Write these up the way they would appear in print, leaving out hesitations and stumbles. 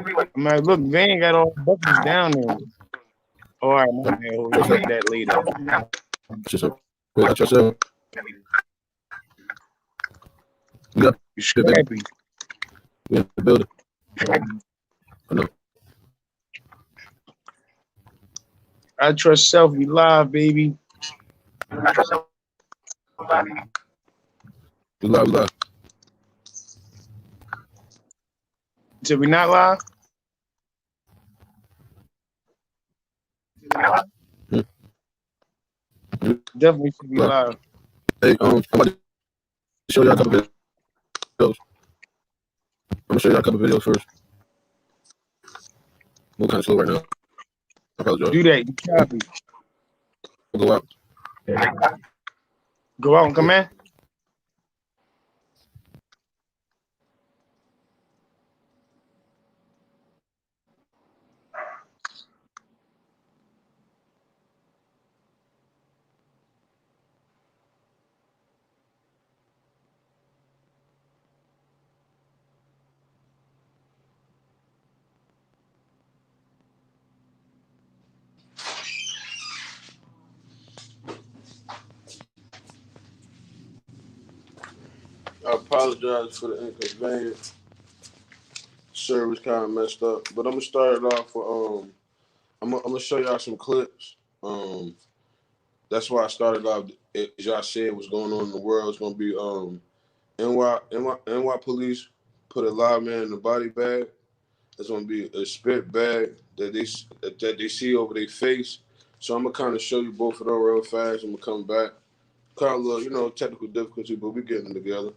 I'm like, look, Van got all the buckets down there. All right, my man, we'll get that later. Just got yourself. Yeah, You scrappy. we in the building. I know. I trust self. We live, baby. We live. Did we not live? Definitely should be live. Hey, I'm about to show you a couple videos. I'm gonna show you a couple videos first. We're kind of slow right now. I apologize. Do that. You copy. We'll go out. Go out and come in. I apologize for the inconvenience. Service kind of messed up, but I'm gonna start it off with I'm gonna show y'all some clips. That's why I started off. As y'all said, what's going on in the world. It's gonna be NY police put a live man in the body bag. It's gonna be a spit bag that they see over their face. So I'm gonna kind of show you both of them real fast. I'm gonna come back. Kind of a little, technical difficulty, but we're getting it together.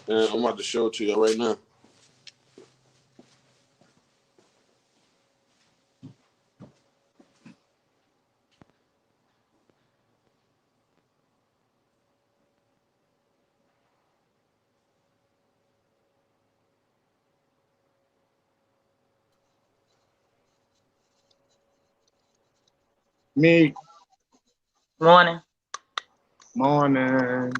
And I'm about to show it to you right now. Me. Morning. Morning.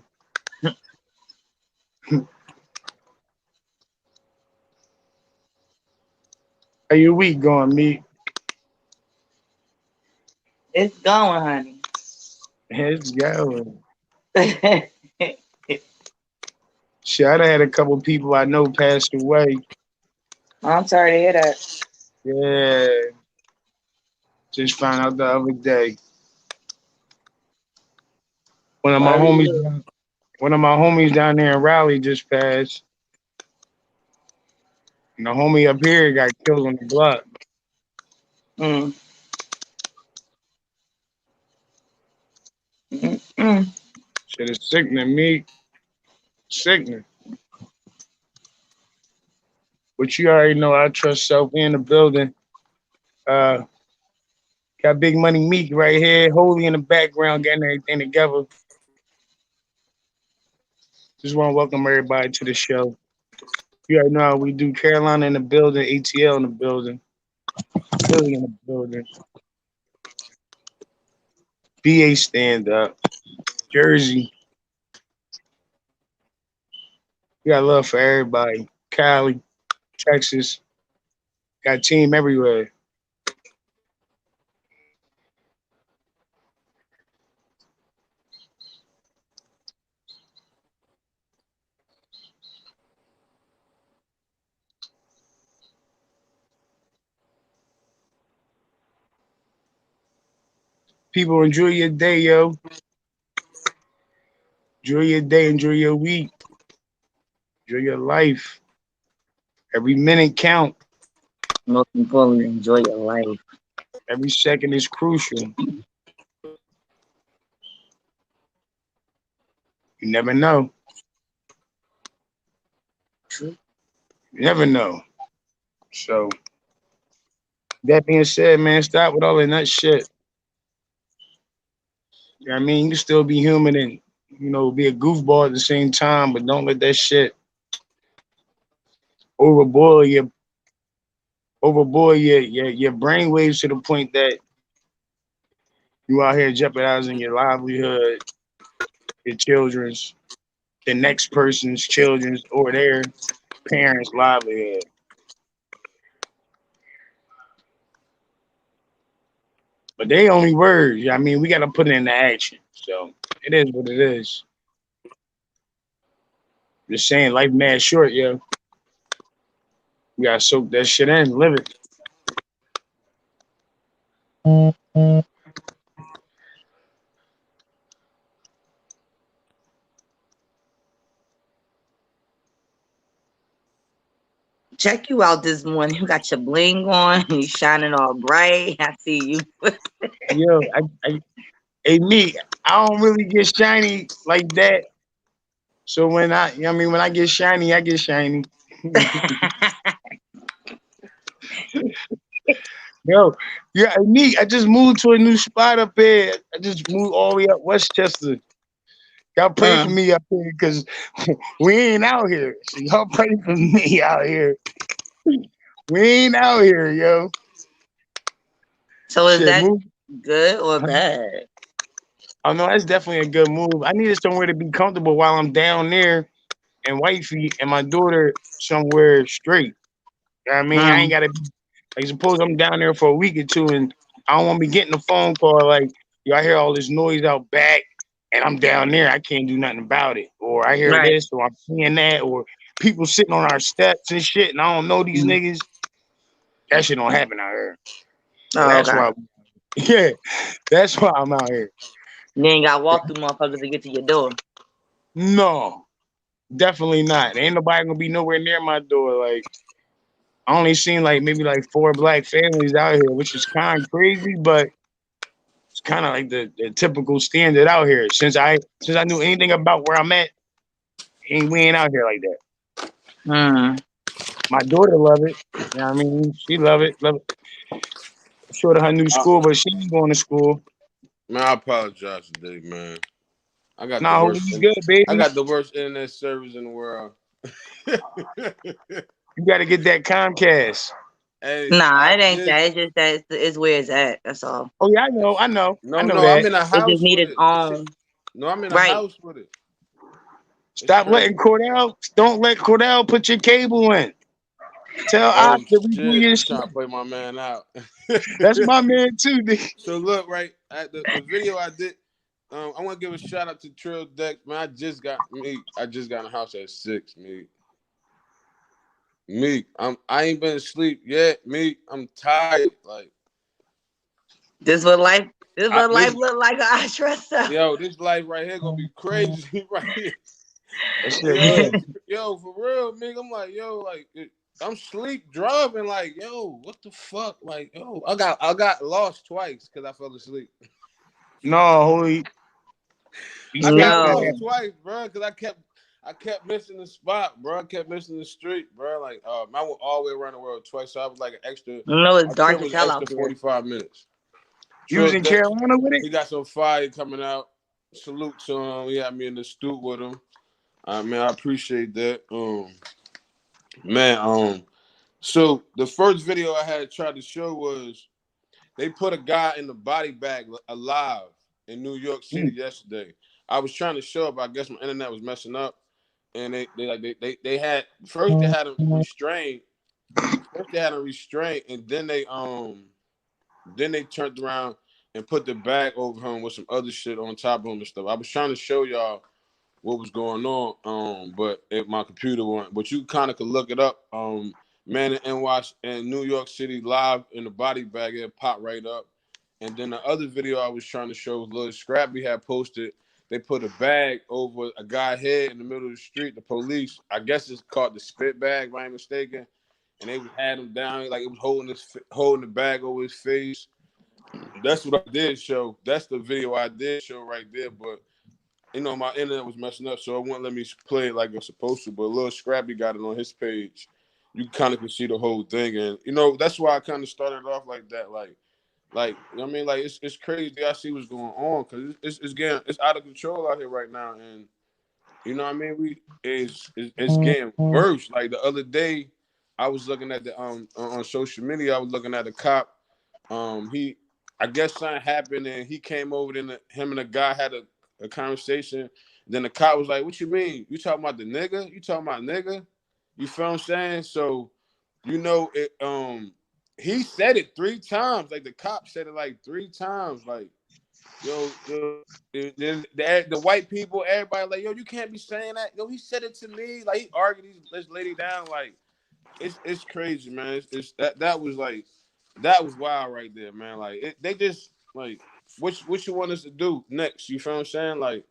How your week going, me? It's going, honey. It's going. Shit, I done had a couple people I know passed away. I'm sorry to hear that. Yeah. Just found out the other day. One of my homies down there in Raleigh just passed. And the homie up here got killed on the block. Mm. Shit is sickening, me. Sickening. But you already know I trust self in the building. Got Big Money Meek right here, Holy in the background, getting everything together. Just want to welcome everybody to the show. You already know how we do. Carolina in the building, ATL in the building, Philly in the building. BA stand up, Jersey. We got love for everybody. Cali, Texas. Got team everywhere. People, enjoy your day, yo. Enjoy your day, enjoy your week. Enjoy your life. Every minute count. Most importantly, enjoy your life. Every second is crucial. You never know. True. You never know. So, that being said, man, stop with all of that shit. You know what I mean? You can still be human and, be a goofball at the same time, but don't let that shit overboil your brain waves to the point that you out here jeopardizing your livelihood, your children's, the next person's children's or their parents' livelihood. But they only words. I mean, we got to put it into action. So it is what it is. Just saying, life mad short, yo. You gotta soak that shit in, live it. Check you out this morning. You got your bling on. You shining all bright. I see you. Yo, hey, me, I don't really get shiny like that. So when when I get shiny, I get shiny. Yo, yeah, me, I just moved to a new spot up here. I just moved all the way up Westchester. Y'all pray for me up here because we ain't out here. So y'all pray for me out here. We ain't out here, yo. So is Shit, that move. good or bad? Oh no, that's definitely a good move. I needed somewhere to be comfortable while I'm down there in Whitefield and my daughter somewhere straight. You know what I mean? I ain't gotta be like suppose I'm down there for a week or two and I don't wanna be getting a phone call like, yo, I hear all this noise out back and I'm down there, I can't do nothing about it. Or I hear Right. this or I'm seeing that or people sitting on our steps and shit and I don't know these niggas. That shit don't happen out here. So Oh, that's okay. why yeah, that's why I'm out here. You ain't got to walk through motherfuckers to get to your door. No, definitely not. Ain't nobody gonna be nowhere near my door. Like I only seen like maybe like 4 black families out here, which is kind of crazy, but it's kind of like the typical standard out here. Since I knew anything about where I'm at, we ain't out here like that. My daughter love it. You know what I mean? She love it. Love it. Short of her new school, but she ain't going to school. Man, I apologize today, man. I got Nah, hope you good, I baby. got the worst internet service in the world. You got to get that Comcast. Hey, Nah, it ain't that. It's just that it's where it's at. That's all. Oh yeah, I know No, I'm that. in a It just house need with its it. own. No, I'm in a Right. house with it. Stop letting Cordell. Don't let Cordell put your cable in. Tell Ock to redo Shit, your you shit. trying to play my man out. That's my man too, nigga. So look, right at the video I did. I want to give a shout out to Trill Deck, man. I just got in the house at 6, me. I ain't been asleep yet, me. I'm tired. Like This what life look like. I trust her. yo, this life right here gonna be crazy right here. That shit real. Yo, for real, nigga. I'm like, yo, like I'm sleep driving. Like, yo, what the fuck? Like, yo, I got lost twice because I fell asleep. No, holy. I got No. lost twice, bro, because I kept missing the spot, bro. I kept missing the street, bro. Like, I went all the way around the world twice, so I was like an extra. You know it's dark was as hell extra out there. 45 minutes. You was in Carolina with it? He got some fire coming out. Salute to him. He had me in the stoop with him. Man, I appreciate that. Man, so the first video I had tried to show was they put a guy in the body bag alive in New York City yesterday. I was trying to show up. I guess my internet was messing up, and they had him restrained. First they had him restrained, and then they turned around and put the bag over him with some other shit on top of him and stuff. I was trying to show y'all what was going on, but my computer went. But you kind of could look it up. Man in NY in New York City live in the body bag, it popped right up. And then the other video I was trying to show was Lil Scrappy had posted. They put a bag over a guy's head in the middle of the street. The police, I guess it's called the spit bag, if I'm mistaken. And they had him down like it was holding the bag over his face. That's what I did show. That's the video I did show right there. But you know, my internet was messing up, so it wouldn't let me play it like it's supposed to. But Lil Scrappy got it on his page. You kind of can see the whole thing, and you know that's why I kind of started off like that. Like you know what I mean, like it's crazy. I see what's going on because it's out of control out here right now, and you know what I mean. It's getting worse. Like the other day, I was looking at the on social media. I was looking at the cop. I guess something happened, and he came over. Then him and the guy had a conversation. Then the cop was like, "What you mean? You talking about the nigga? You talking about nigga? You feel what I'm saying?" So, you know it. he said it 3 times. Like the cop said it like 3 times. Like, yo, the white people, everybody like, yo, you can't be saying that. Yo, he said it to me. Like he argued this lady down. Like it's crazy, man. It's that was like that was wild right there, man. Like they just like what you want us to do next? You feel what I'm saying? Like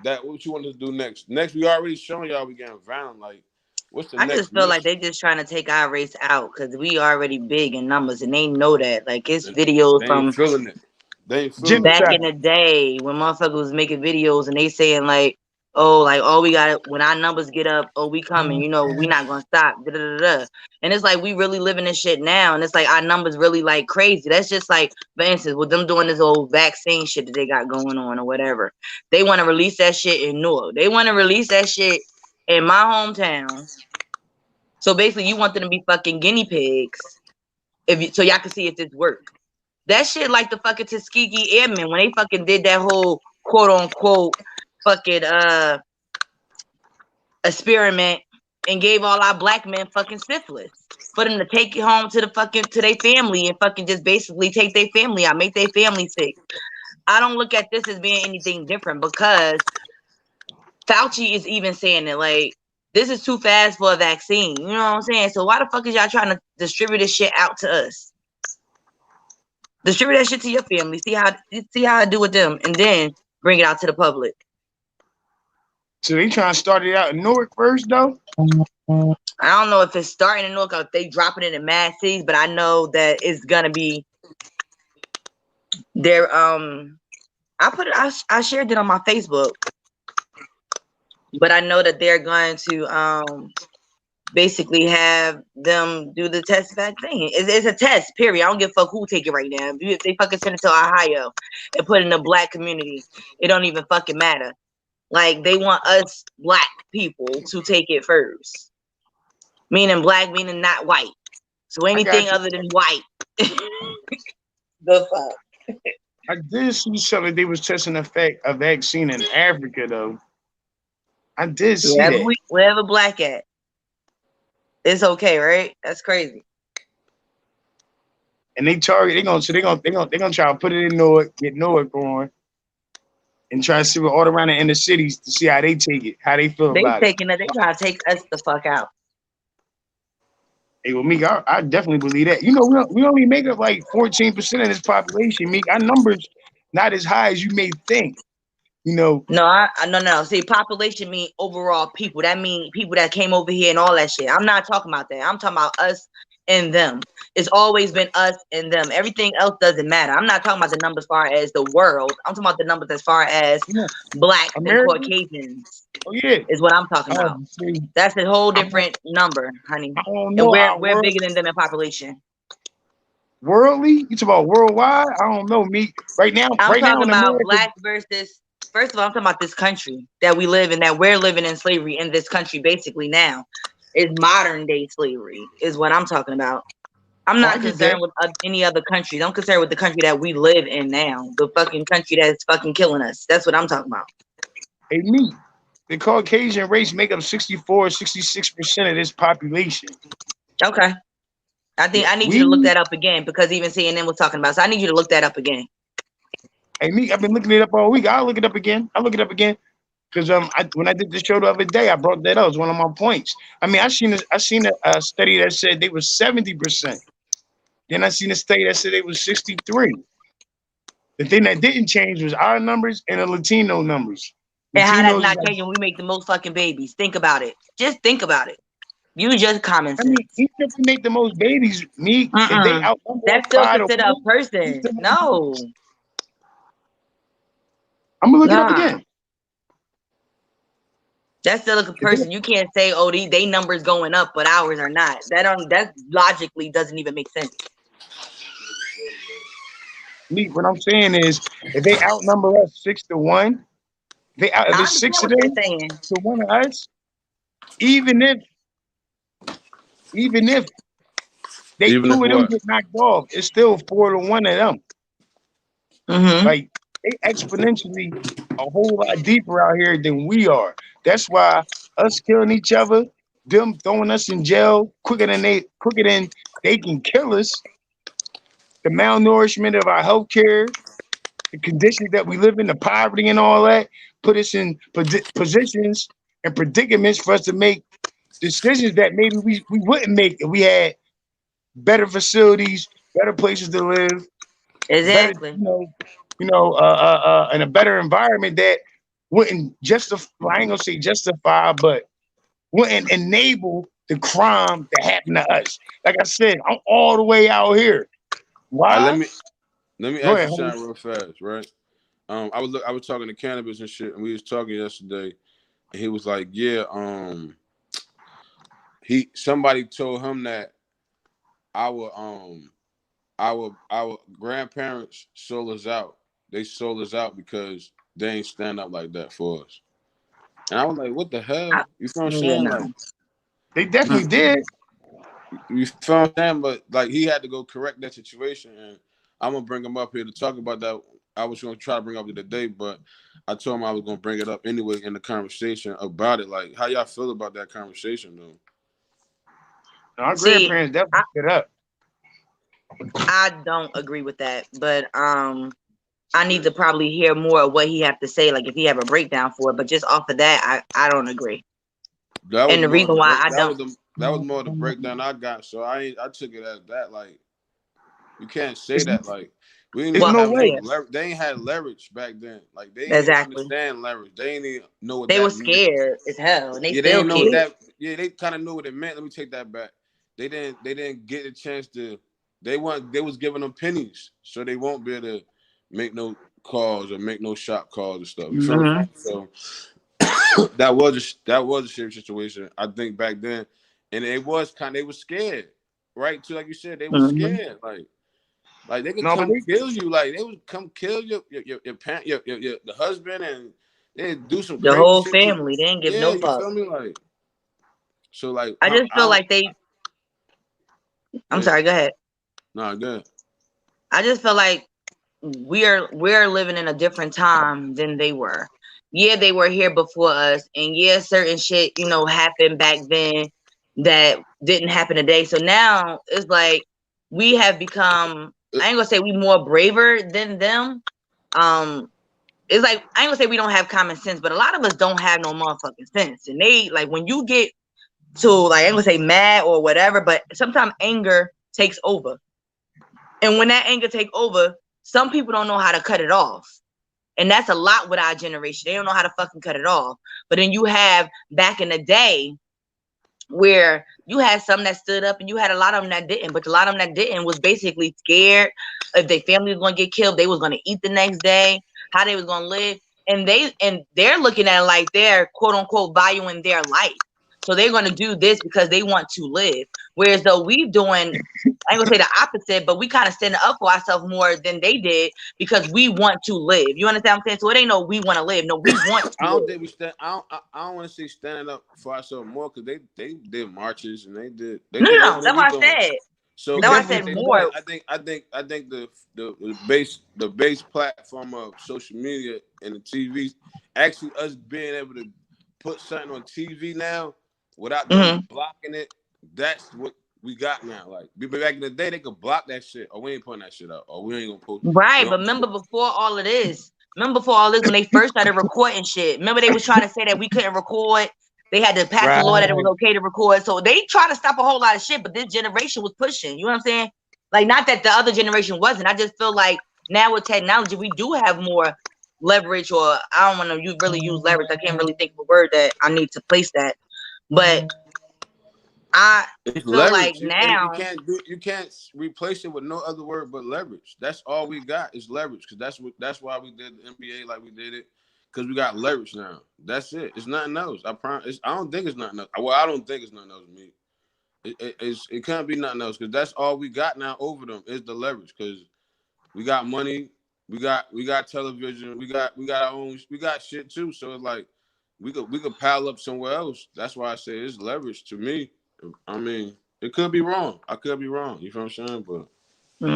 that. What you want us to do next? Next, we already showing y'all we getting violent. Like, what's the I next just feel like mission? they just trying to take our race out because we already big in numbers and they know that. Like it's videos They ain't from feeling it. They ain't feeling it. back Genocide. in the day when motherfuckers was making videos and they saying like, oh, we got it. When our numbers get up, oh, we coming. You know, we not gonna stop. Da, da, da, da. And it's like we really living this shit now, and it's like our numbers really like crazy. That's just like, for instance, with them doing this old vaccine shit that they got going on or whatever. They want to release that shit in Newark. They want to release that shit in my hometown. So basically, you want them to be fucking guinea pigs, so y'all can see if this work. That shit like the fucking Tuskegee Airmen when they fucking did that whole quote unquote fucking experiment and gave all our black men fucking syphilis for them to take it home to their family and fucking just basically take their family out, make their family sick. I don't look at this as being anything different because Fauci is even saying that like this is too fast for a vaccine. You know what I'm saying? So why the fuck is y'all trying to distribute this shit out to us? Distribute that shit to your family. See how I do with them, and then bring it out to the public. So they trying to start it out in Newark first, though. I don't know if it's starting in Newark or if they dropping it in mad cities, but I know that it's gonna be there. I shared it on my Facebook, but I know that they're going to basically have them do the test vaccine. It's a test, period. I don't give a fuck who take it right now. If they fucking send it to Ohio and put it in the black community, it don't even fucking matter. Like, they want us black people to take it first. Meaning black, meaning not white. So anything other than white. The fuck? I did see something they was testing a vaccine in Africa, though. I did see that. Wherever black at. It's okay, right? That's crazy. And they target. They're gonna try to put it in Newark, get Newark on, and try to see what all around the inner cities to see how they take it, how they feel about it. They trying to take us the fuck out. Hey, well, Meek, I definitely believe that. You know, we only make up like 14% of this population, Meek. Our numbers not as high as you may think. You know. No. See, population mean overall people. That mean people that came over here and all that shit. I'm not talking about that. I'm talking about us and them. It's always been us and them. Everything else doesn't matter. I'm not talking about the numbers as far as the world. I'm talking about the numbers as far as blacks America? And Caucasians. Oh yeah, is what I'm talking about. That's a whole different number, honey. I don't know. And we're bigger than them in population. Worldly? You talking about worldwide? I don't know, Meek. Right now, I'm talking about black versus. First of all, I'm talking about this country that we live in, that we're living in slavery in this country basically now. Is modern day slavery, is what I'm talking about. I'm not concerned with any other countries. I'm concerned with the country that we live in now. The fucking country that's fucking killing us. That's what I'm talking about. Hey, Meek. The Caucasian race make up 64, 66% of this population. Okay. I think I need you to look that up again because even CNN was talking about it. So I need you to look that up again. Hey, Meek, I've been looking it up all week. I'll look it up again. Because when I did the show the other day, I brought that up. It was one of my points. I mean, I seen a study that said they was 70%. Then I seen a study that said they was 63. The thing that didn't change was our numbers and the Latino numbers. And how that's not changing? We make the most fucking babies. Think about it. Just think about it. You just common sense. I mean, even if we make the most babies, Meek, if they outnumber that's still considered a person. No. I'm gonna look it up again. That's still a person. You can't say, oh, they numbers going up, but ours are not. That logically doesn't even make sense. Meek, what I'm saying is, if they outnumber us 6-1, if it's 6 of them to 1 of us, even if they 2 of them get knocked off, it's still 4-1 of them. Like, they exponentially a whole lot deeper out here than we are. That's why us killing each other, them throwing us in jail quicker than they can kill us. The malnourishment of our healthcare, the conditions that we live in, the poverty and all that, put us in positions and predicaments for us to make decisions that maybe we wouldn't make if we had better facilities, better places to live, better, Exactly. in a better environment that wouldn't justify, I ain't gonna say justify, but wouldn't enable the crime to happen to us. Like I said, I'm all the way out here. Let Why? me Go ask you ahead. something real fast, right? I was talking to Cannabis and shit, and we was talking yesterday, and he was like, yeah, somebody told him that our grandparents sold us out. They sold us out because they ain't stand up like that for us. And I was like, what the hell? You feel what I'm Yeah, saying? no. Like, They definitely did. you feel what I'm saying? But like, he had to go correct that situation, and I'm gonna bring him up here to talk about that. I was gonna try to bring up the today, but I told him I was gonna bring it up anyway in the conversation about it. Like, how y'all feel about that conversation, though? Our See, grandparents definitely stood up. I don't agree with that, but I need to probably hear more of what he have to say, like if he have a breakdown for it. But just off of that, I don't agree. That was And the more reason the why break. I don't, That was more the breakdown I got. So I took it as that. Like, you can't say It's, that. Like, we didn't it's even well, no have no way. yeah, leverage. They ain't had leverage back then. Like, they didn't even exactly. understand leverage. They didn't even know what They were that meant. scared as hell, and they Yeah, they still didn't know what care. that. Yeah, they kind of knew what it meant. Let me take that back. They didn't get a chance to. They was giving them pennies, so they won't be able to make no calls or make no shot calls and stuff. You feel what I'm saying? So that was a serious situation. I think back then, and it was they was scared, right? Too, like you said, they was scared. Like they could No, but come kill you. Like they would come kill your parent, your the husband, and they do some The crazy whole shit to. family, they didn't give Yeah, no you fuck. feel me? Like, so, like, I just I feel don't. like I'm sorry, go ahead. Nah, good. I just feel like we're living in a different time than they were. Yeah, they were here before us, and yeah, certain shit, happened back then that didn't happen today. So now it's like we have become, I ain't gonna say we more braver than them. It's like I ain't gonna say we don't have common sense, but a lot of us don't have no motherfucking sense. And they like when you get to like I ain't gonna say mad or whatever, but sometimes anger takes over. And when that anger take over, some people don't know how to cut it off. And that's a lot with our generation. They don't know how to fucking cut it off. But then you have back in the day where you had some that stood up and you had a lot of them that didn't. But a lot of them that didn't was basically scared if their family was going to get killed, they was going to eat the next day, how they was going to live. And they're looking at it like they're quote unquote valuing their life. So they're going to do this because they want to live. Whereas though we doing, I ain't gonna say the opposite, but we kind of standing up for ourselves more than they did because we want to live. You understand what I'm saying? So it ain't no we want to live. No, we want to I don't live. think we stand. I don't want to say standing up for ourselves more because they did marches and they did No, everything that's we what I doing. said. So we That's why I definitely said at this stood up. more. point, I think the base platform of social media and the TV, actually us being able to put something on TV now without them blocking it, that's what we got now. Like back in the day, they could block that shit, or we ain't putting that shit out, or we ain't gonna post. Right, You know but what I'm remember saying? before all of this, when they first started recording shit, remember they was trying to say that we couldn't record. They had to pass a Right. law that it was okay to record. So they try to stop a whole lot of shit, but this generation was pushing. You know what I'm saying? Like, not that the other generation wasn't. I just feel like now with technology, we do have more leverage, or I don't want to really use leverage. I can't really think of a word that I need to place that. But I It's feel like leverage. You now, you can't replace it with no other word but leverage. That's all we got is leverage because that's why we did the NBA like we did it because we got leverage now. That's it. It's nothing else. I promise. I don't think it's nothing else. Well, I don't think it's nothing else to me. It can't be nothing else because that's all we got now over them is the leverage because we got money, we got television, we got our own, we got shit too. So it's like we could pile up somewhere else. That's why I say it's leverage to me. I mean, it could be wrong. I could be wrong. You feel what I'm saying? But you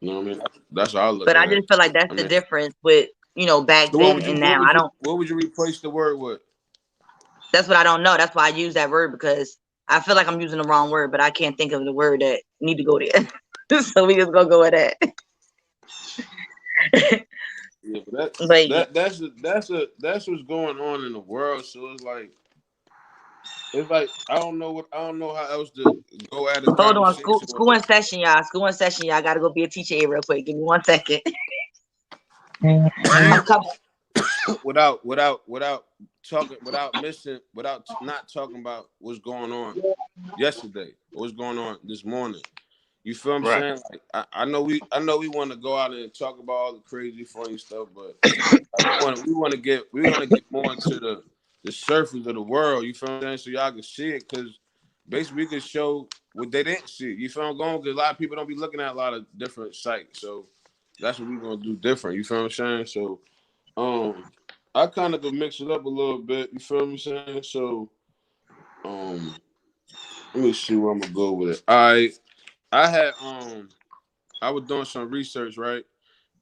know what I mean? That's how I look but I at just it. feel like that's I the mean, difference with back so then and now. I don't. what would you replace the word with? That's what I don't know. That's why I use that word because I feel like I'm using the wrong word, but I can't think of the word that need to go there. So we just gonna go with that. Yeah, but But yeah. that's what's going on in the world. So it's like I don't know how else to go at a Hold on, conversation school in session, y'all. School in session, y'all. Gotta go be a teacher here real quick. Give me 1 second. I'm coming. without not talking about what's going on yesterday, what's going on this morning. You feel what I'm Right. saying? Like I know we want to go out and talk about all the crazy funny stuff, but we want to get more into the surface of the world. You feel what I'm saying? So y'all can see it, because basically we can show what they didn't see. You feel what I'm going? Because a lot of people don't be looking at a lot of different sites, so that's what we're gonna do different. You feel what I'm saying? So I kind of could mix it up a little bit. You feel what I'm saying? So let me see where I'm gonna go with it. I was doing some research, right?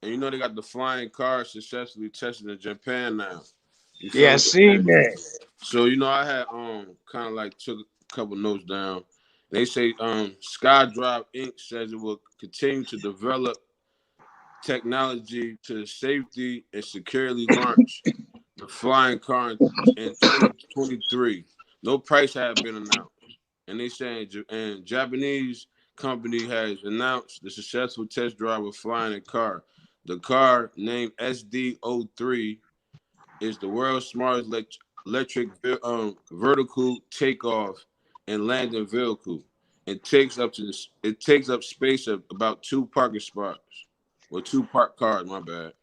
And you know they got the flying car successfully tested in Japan now. You Yeah, feel I me? seen that. So I had kind of like took a couple notes down. They say SkyDrive Inc. says it will continue to develop technology to safety and securely launch the flying car in 2023. No price had been announced. And they saying and Japanese company has announced the successful test drive of flying a car. The car, named SD03, is the world's smartest electric vertical takeoff and landing vehicle. It takes up space of about 2 parking spots, or 2 parked cars. My bad.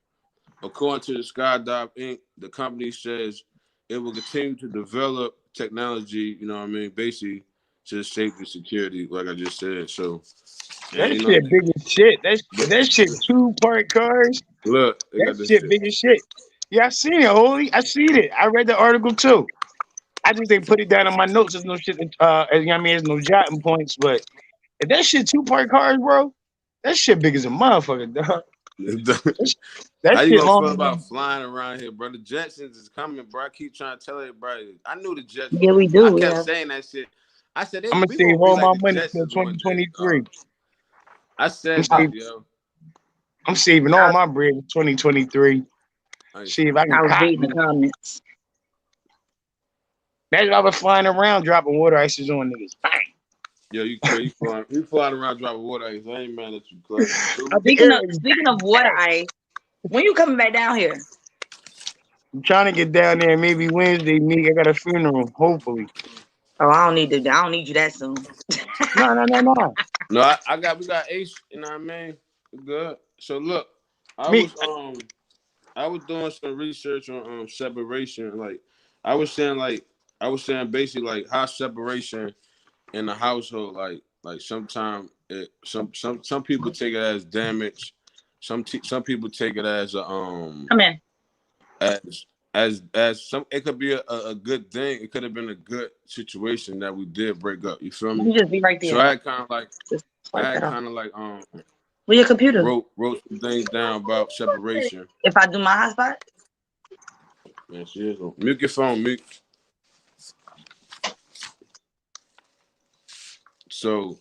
According to the Skydive Inc., the company says it will continue to develop technology, you know what I mean, basically to safety and security, like I just said. So, and That shit big as shit. That shit 2-part cars. look, they That got this shit shit. big as shit. Yeah, I seen it, holy. I seen it. I read the article too. I just didn't put it down on my notes. There's no shit. You know what I mean, there's no jotting points. But if that shit 2-part cars, bro, that shit big as a motherfucker, dog. That How you shit gonna feel longer about than. flying around here, bro? The Jetsons is coming, bro. I keep trying to tell everybody. I knew the Yeah, Jetsons. we I do. kept Yeah. saying that shit. I said I'm gonna we save gonna be all like my the money till Jetsons one day. 2023. I I'm said this, saving. yo. I'm saving all my bread in 2023. I ain't See if saying I that. can I was cop reading the me. comments. Imagine I was flying around dropping water ices on niggas. Bang. Yo, you crazy? You flying around dropping water ice. I ain't mad at you, cuz. The air is Speaking of water ice, when you coming back down here? I'm trying to get down there maybe Wednesday, Meek. I got a funeral, hopefully. Oh, I don't need you that soon. No. No, we got Ace, you know what I mean? We good. So look, I Meek, was doing some research on separation. I was saying basically like how separation in the household, like sometimes some people take it as damage. Some people take it as Come in. as some, it could be a good thing. It could have been a good situation that we did break up. You feel me? You just be right So there. I had kind of like Just swipe that off. With your computer. wrote some things down about separation. If I do my hotspot. Man, she is on. Mute your phone, Mute. So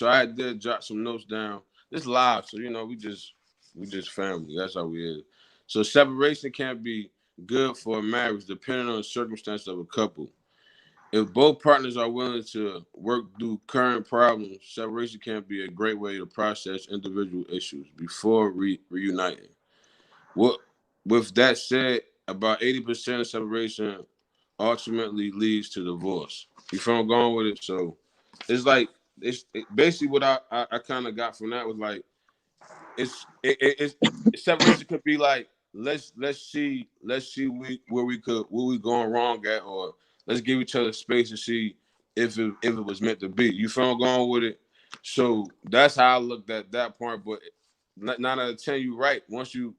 I did jot some notes down. This live, so we just family. That's how we is. So separation can be good for a marriage depending on the circumstance of a couple. If both partners are willing to work through current problems, separation can be a great way to process individual issues before reuniting. With that said, about 80% of separation ultimately leads to divorce. You feel I'm going with it? So it's like basically what I kind of got from that was like it's separation could be like let's see where we going wrong at, or let's give each other space to see if it was meant to be. You feel I'm going with it? So that's how I looked at that part. But 9 out of 10, you right. Once you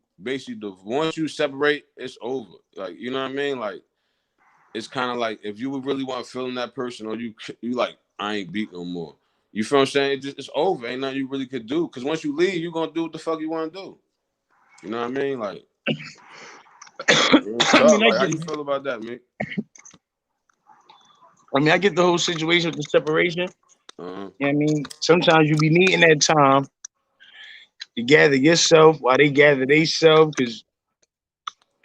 separate, it's over. Like, you know what I mean? Like, it's kind of like if you would really want to feel in that person, or you like, I ain't beat no more. You feel what I'm saying? It's over. Ain't nothing you really could do. Because once you leave, you're going to do what the fuck you want to do. You know what I mean? Like, I talk. mean, I Like, how get you it. feel about that, man? I mean, I get the whole situation with the separation. Uh-huh. You know what I mean? Sometimes you be needing that time to gather yourself while they gather themselves because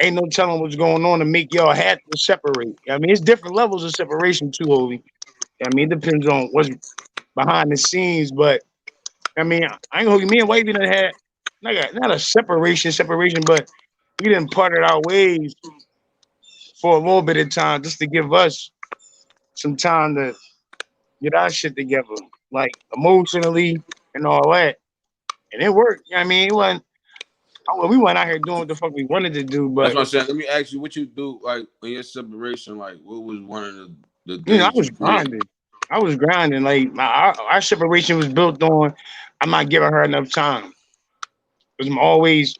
ain't no telling what's going on to make y'all have to separate. I mean, it's different levels of separation too, Holy. I mean, it depends on what's behind the scenes, but I mean, I ain't gonna hold you. Me and Wifey done had not a separation, but we done parted our ways for a little bit of time just to give us some time to get our shit together, like emotionally and all that. And it worked. You know what I mean, it wasn't. We went out here doing what the fuck we wanted to do, That's but what I'm saying. Let me ask you, what you do like in your separation? Like, what was one of the I things you was did? grinding. I was grinding. Like our separation was built on I'm not giving her enough time. Because I'm always,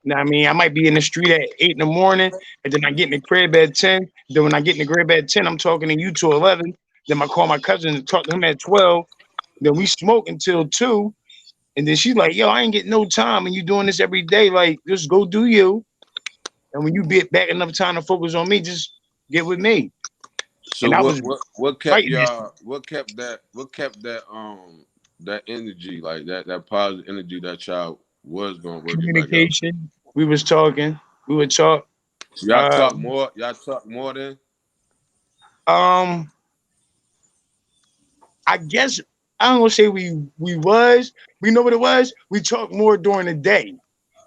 you know what I mean, I might be in the street at 8 in the morning, and then I get in the crib at 10. Then when I get in the crib at 10, I'm talking to you till 11. Then I call my cousin and talk to him at 12. Then we smoke until 2. And then she's like, yo, I ain't getting no time. And you doing this every day. Like, just go do you. And when you get back enough time to focus on me, just get with me. So And I was what kept fighting this y'all? What kept that energy, like that positive energy that y'all was gonna work it back out? communication. We was talking. We would talk. So y'all Uh, talk more. Y'all talk more than. um, I guess I don't gonna say we was. We know what it was. We talk more during the day.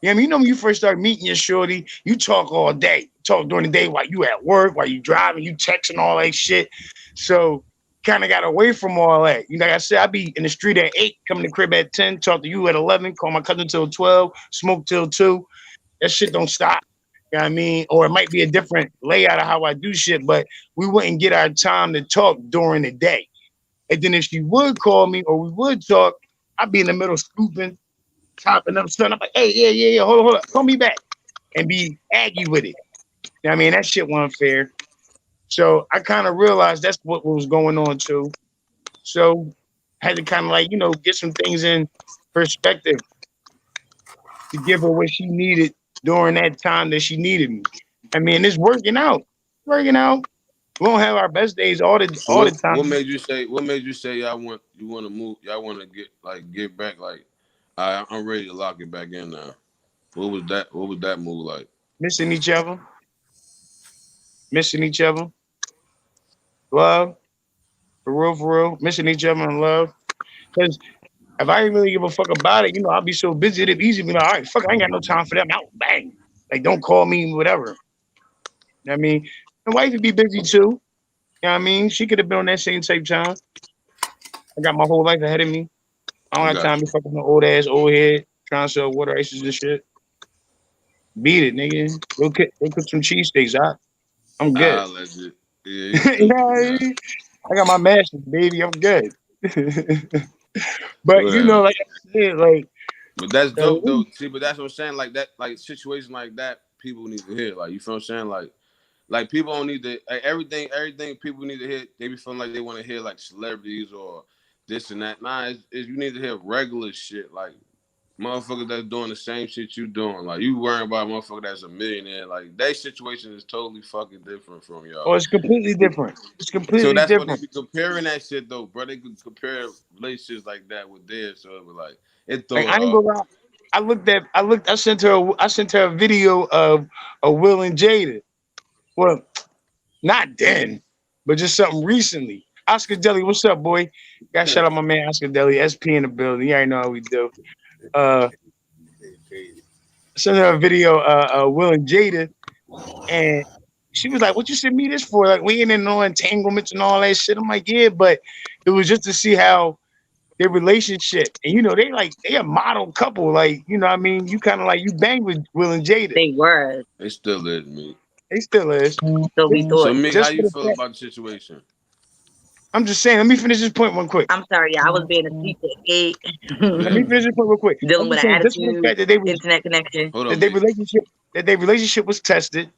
Yeah, I mean, you know when you first start meeting your shorty, you talk all day. Talk during the day while you at work, while you driving, you texting all that shit. So kind of got away from all that. You know, like I said, I be in the street at 8, coming to the crib at 10, talk to you at 11, call my cousin till 12, smoke till 2. That shit don't stop. You know what I mean? Or it might be a different layout of how I do shit, but we wouldn't get our time to talk during the day. And then if she would call me or we would talk, I'd be in the middle scooping, chopping up something. I'm like, hey, yeah, hold on, call me back. And be aggy with it. You know what I mean? That shit wasn't fair. So I kind of realized that's what was going on too. So I had to kind of like, get some things in perspective to give her what she needed during that time that she needed me. I mean, it's working out. Working out. We don't have our best days all the So all the what time. made you say? What made you say you want to move? Y'all want to get back? Like, I'm ready to lock it back in now. What was that? What was that move like? Missing each other, missing each other, love, for real, missing each other in love. Because if I didn't really give a fuck about it, I'd be so busy, it'd be easy to be like, all right, fuck, I ain't got no time for them. Out, bang. Like, don't call me, whatever. You know what I mean? My wife would be busy too. You know what I mean? She could have been on that same type time. I got my whole life ahead of me. I don't I have got time to you. be fucking no old head, trying to sell water ices and shit. Beat it, nigga. Go cook some cheesesteaks out. I'm good. Legit. Yeah, You you know stupid, what I man. mean? I got my masters, baby. I'm good. But Whatever. like I said, like But that's dope we though. See, but that's what I'm saying. Like that, like situation like that, people need to hear. Like, you feel what I'm saying? Like people don't need to everything people need to hear. They be feeling like they want to hear like celebrities or this and that. Nah, you need to hear regular shit. Like motherfuckers that's doing the same shit you doing. Like, you worrying about a motherfucker that's a millionaire. Like, their situation is totally fucking different from oh, y'all. it's completely different. It's So completely that's what they different. be comparing that shit though, bro. They could compare relationships like that with theirs. So it was like it Like throw I it ain't off. gonna lie. I sent her a video of Will and Jada. Well, not then, but just something recently. Oscar Deli, what's up, boy? Got shout out my man Oscar Deli, SP in the building. You already know how we do. Uh I sent her a video Will and Jada, and she was like, what you sent me this for? Like, we ain't in no entanglements and all that shit. I'm like, yeah, but it was just to see how their relationship. And they a model couple. Like, you know what I mean? You kind of like you bang with Will and Jada. They were. It still is me. They still is. So we Just, So thought. me, how just for you the feel fact. about the situation? I'm just saying, let me finish this point one quick. I'm sorry, yeah, I was being a sleep at 8. Let me Yeah. finish this point real quick. I'm Dealing with just an saying, just for the attitude, fact that they was internet connection. Hold that on, their me. relationship was tested,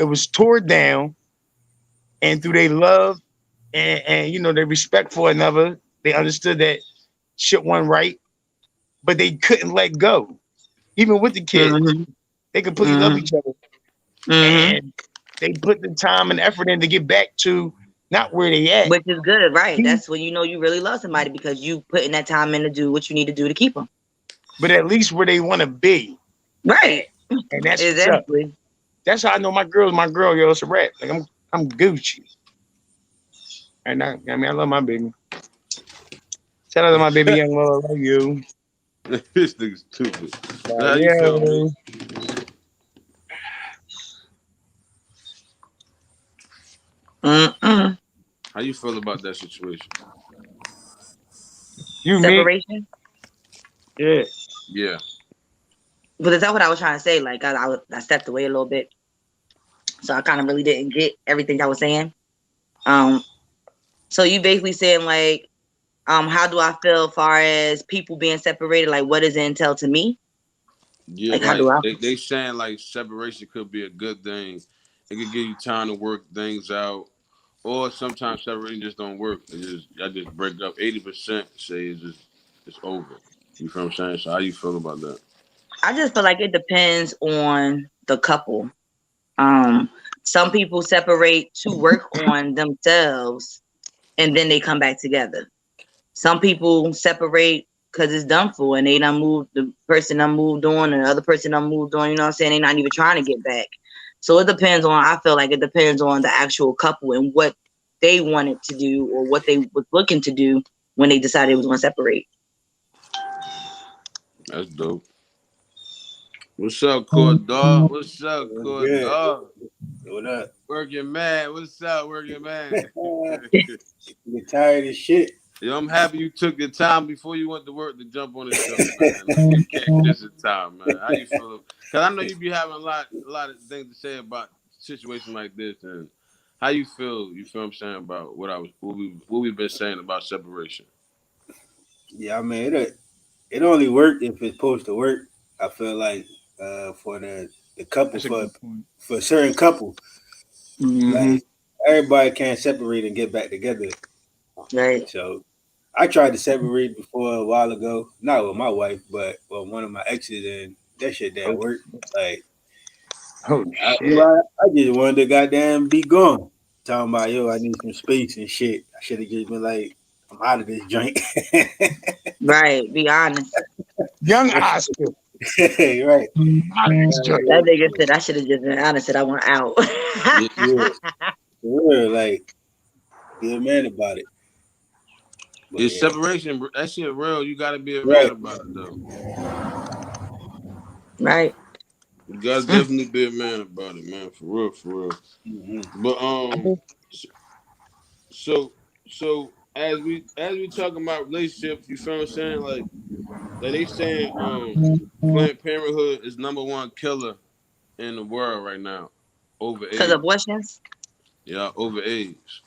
it was tore down, and through their love and their respect for another, they understood that shit wasn't right, but they couldn't let go. Even with the kids, Mm-hmm. they completely love Mm-hmm. each other, Mm-hmm. and they put the time and effort in to get back to not where they at. Which is good, right? That's when you know you really love somebody because you putting that time in to do what you need to do to keep them. But at least where they want to be. Right. And that's what's up. Exactly. That's how I know my girl's my girl, yo. It's a rap. Like I'm Gucci. And I love my baby. Shout out to my baby young love. I love you. This nigga's stupid. How you Yeah. feel, man? How you feel about that situation? You Separation? Yeah. Yeah. But that's what I was trying to say. Like I stepped away a little bit. So I kind of really didn't get everything I was saying. So you basically saying like, how do I feel as far as people being separated? Like, what does it entail to me? Yeah, like how do I? they saying like separation could be a good thing. It could give you time to work things out, or sometimes separation just don't work. I just break up. 80% say it's over. You feel what I'm saying? So how you feel about that? I just feel like it depends on the couple. Some people separate to work on themselves, and then they come back together. Some people separate because it's done for, and they done moved, the person done moved on, and the other person done moved on. You know what I'm saying? They're not even trying to get back. So it depends on. I feel like it depends on the actual couple and what they wanted to do or what they was looking to do when they decided it was going to separate. That's dope. What's up, Cordell? What's up, Cordell? What up? Working man. What's up, working man? Get tired of shit. Yo, I'm happy you took the time before you went to work to jump on the show, man. Like, you can't miss the time, man. How you feel? Because I know you be having a lot of things to say about situations like this, and how you feel? You feel what I'm saying about what we've been saying about separation? Yeah, I mean it only worked if it's supposed to work. I feel like for the couple for a certain couple, like everybody can't separate and get back together. Right. So I tried to separate before a while ago, not with my wife, but with one of my exes, and that shit didn't work. Like, I just wanted to goddamn be gone. Talking about, yo, I need some space and shit. I should have just been like, I'm out of this joint. Right. Be honest. Young Oscar. Right. That nigga said I should have just been honest. Said I want out. Yeah. For real, like, be a man about it. But It's separation. That shit real. You gotta be a man about it, though. Right. You gotta definitely be a man about it, man. For real, for real. Mm-hmm. But so as we talking about relationships, you feel what I'm saying? Like they saying Planned Parenthood is #1 killer in the world right now. Over AIDS. Because abortions? Yeah, over AIDS.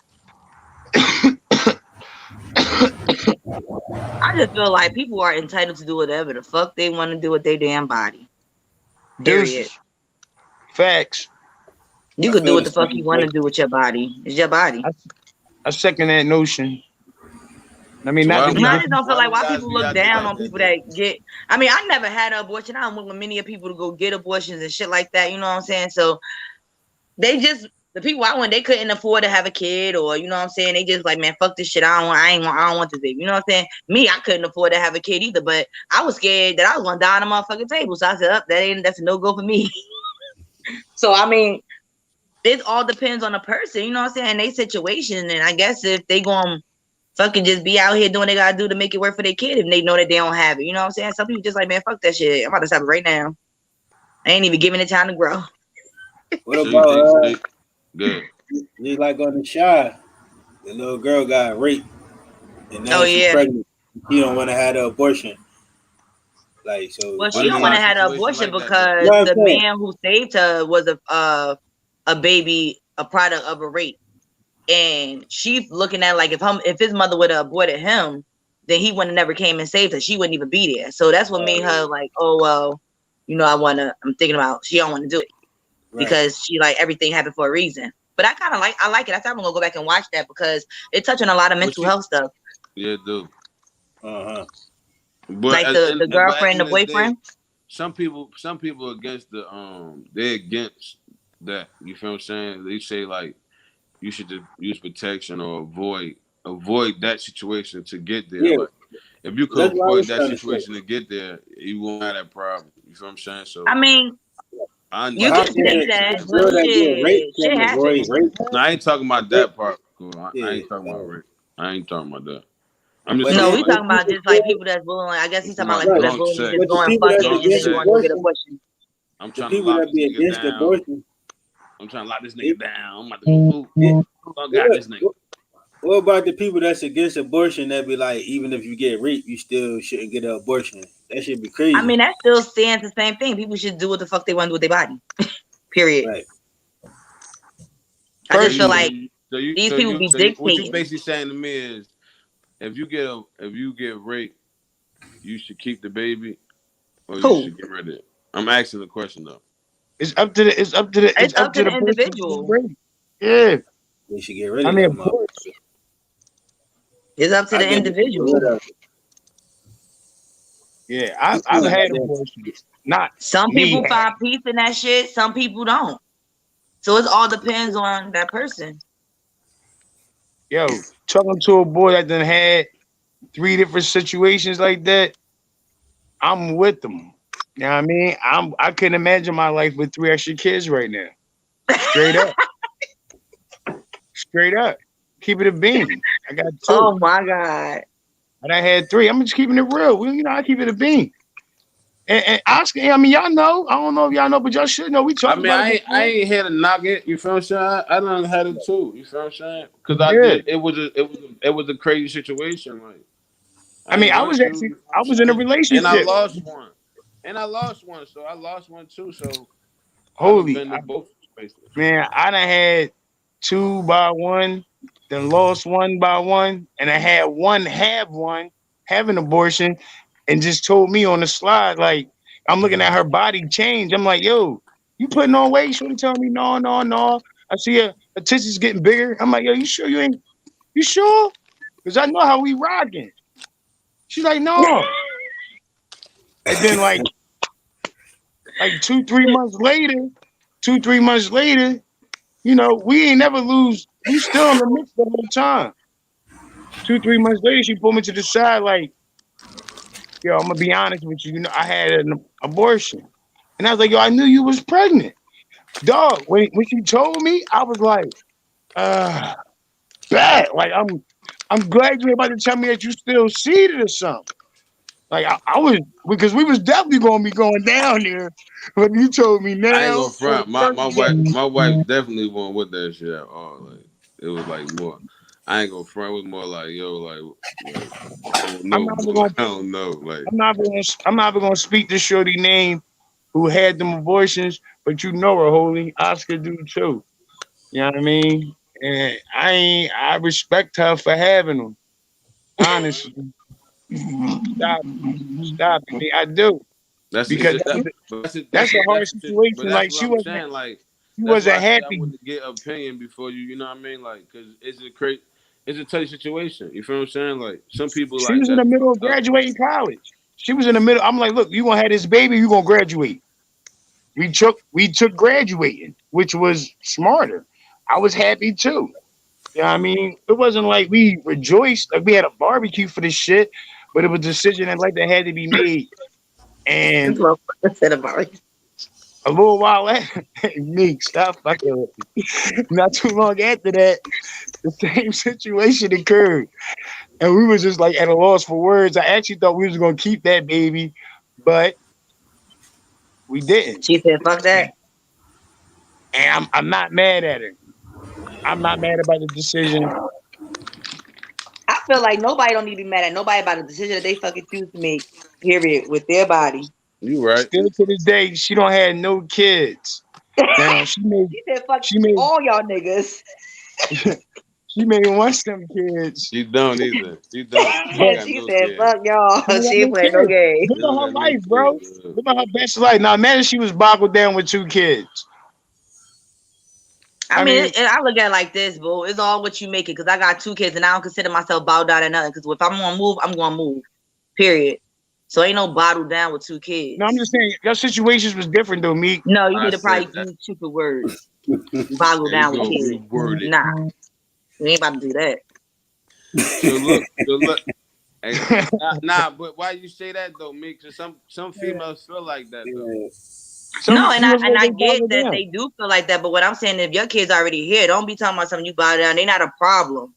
I just feel like people are entitled to do whatever the fuck they want to do with their damn body. Period. Facts. You could do what the fuck you want to do with your body. It's your body. I second that notion. I mean, I just don't feel like why people look down on people that get. I mean, I never had an abortion. I don't want many of people to go get abortions and shit like that. You know what I'm saying? So they just the people I went, they couldn't afford to have a kid, or you know what I'm saying. They just like, man, fuck this shit. I don't want this baby. You know what I'm saying? Me, I couldn't afford to have a kid either, but I was scared that I was gonna die on the motherfucking table. So I said, that's a no go for me. So I mean, it all depends on the person. You know what I'm saying? They situation, and I guess if they gonna fucking just be out here doing what they gotta do to make it work for their kid if they know that they don't have it. You know what I'm saying? Some people just like, man, fuck that shit. I'm about to stop it right now. I ain't even giving it time to grow. What about good? You like on the Shy, the little girl got raped, and now she's pregnant. She don't want to have the abortion. Like so. Well, she don't want to have an abortion like because the man who saved her was a baby, a product of a rape. And she's looking at like if his mother would have aborted him, then he would have never came and saved her. She wouldn't even be there. So that's what made her like, oh well, you know, I'm thinking about she don't want to do it because she like everything happened for a reason. But I like it. I think I'm gonna go back and watch that because it touched on a lot of mental health stuff. Yeah, it do. Like the girlfriend, the boyfriend. Some people against the they're against that. You feel what I'm saying? They say like you should just use protection or avoid that situation to get there. Yeah. Like if you could avoid that situation to get there, you won't have that problem. You feel what I'm saying? So I mean, you how can can say a that, girl but that get raped shit can avoid happens. rape? no, I ain't talking about that part. Cool. I Yeah. ain't talking about rape. I ain't talking about that. I'm just But talking No, then we like talking about just like people that's willing. I guess he's talking about like people right. that's drunk willing to sex. just But go the and people fuck that's it, and Drunk then against they sex. want to go get a abortion, abortion. I'm the trying to people lock that this be nigga against down. abortion, I'm trying to lock this nigga down. I'm about to go. I got what, this nigga. what about the people that's against abortion that be like, even if you get raped, you still shouldn't get an abortion? That should be crazy. I mean, that still stands the same thing. People should do what the fuck they want to do with their body. Period. Right. I just feel like What these people be you dictating. basically saying to me is, if you get raped, you should keep the baby, or you Who? should get rid of it. I'm asking the question though. It's up to the individual. Person. Yeah, They should get rid I of mean, that of mother. course. It's up to the Get rid individual. of it. Yeah, I've had abortions. Not Some me. people find peace in that shit. Some people don't. So it all depends on that person. Yo, talking to a boy that done had 3 different situations like that, I'm with them. You know what I mean? I couldn't imagine my life with 3 extra kids right now. Straight up. Straight up. Keep it a bean. I got 2. Oh my God. And I had 3. I'm just keeping it real. Well, you know, I keep it a bean. And Oscar, I mean, y'all know. I don't know if y'all know, but y'all should know. We talked about it. I ain't here to knock it. You feel what I'm saying? I done had it too. You feel what I'm saying? Because it was a crazy situation. Like I mean, I was in a relationship. and I lost one. So I lost one too. So Holy, been to both spaces. Man, I done had 2 by 1, then lost 1 by 1, and I had one have an abortion, and just told me on the slide, like, I'm looking at her body change. I'm like, yo, you putting on weight? She tell me, no. I see her tissues getting bigger. I'm like, yo, you sure you ain't? You sure? Because I know how we rocking. She's like, no. And then like 2-3 months later, you know, we ain't never lose. We still in the mix the whole time. 2-3 months later, she pulled me to the side like, yo, I'm gonna be honest with you. You know, I had an abortion. And I was like, yo, I knew you was pregnant. Dog, when she told me, I was like, bad. Like, I'm glad you're about to tell me that you still seeded or something. Like I was, because we was definitely gonna be going down there. But you told me now. I ain't gonna front. My wife definitely wasn't with that shit at all. Like it was like more. I ain't gonna front. It was more like, yo, like I don't know. Like I'm not even gonna speak to Shorty name who had them abortions, but you know her, Holy. Oscar do too. You know what I mean? And I respect her for having them. Honestly. Stop it. I do. that's Because that's a hard situation. But that's Like what I'm saying. Like she that's why wasn't I said I happy. wanted to get an opinion before you. You know what I mean? Like because it's a touchy situation. You feel what I'm saying? Like some people She like was in the middle of graduating college. She was in the middle. I'm like, look, you gonna have this baby, you gonna graduate. We took graduating, which was smarter. I was happy too. You know what I mean? It wasn't like we rejoiced, like we had a barbecue for this shit, but it was a decision that like that had to be made. And a little while after, Meek, stop fucking with me. Not too long after that, the same situation occurred. And we were just like at a loss for words. I actually thought we was gonna keep that baby, but we didn't. She said, fuck that. And I'm not mad at her. I'm not mad about the decision. I feel like nobody don't need to be mad at nobody about the decision that they fucking choose to make, period, with their body. You right. Still to this day, she don't have no kids. Now she said, fuck all y'all niggas. She made one of them kids. She don't either. She don't. She said, fuck y'all. She ain't playing no game. Look at her life, bro. Look at her best life. Now imagine she was boggled down with 2 kids. I mean, I look at it like this, boo. It's all what you make it. Because I got 2 kids and I don't consider myself bowed down or nothing. Because if I'm going to move, I'm going to move. Period. So ain't no bottled down with 2 kids. No, I'm just saying, your situations was different though, Meek. No, you need to probably use stupid words. boggle down with gonna kids. reword it. Nah, we ain't about to do that. So look. Hey, nah, but why you say that though, Meek? Cause some females feel like that though. No, and I get that they do feel like that, but what I'm saying, if your kid's already here, don't be talking about something you bow down. They're not a problem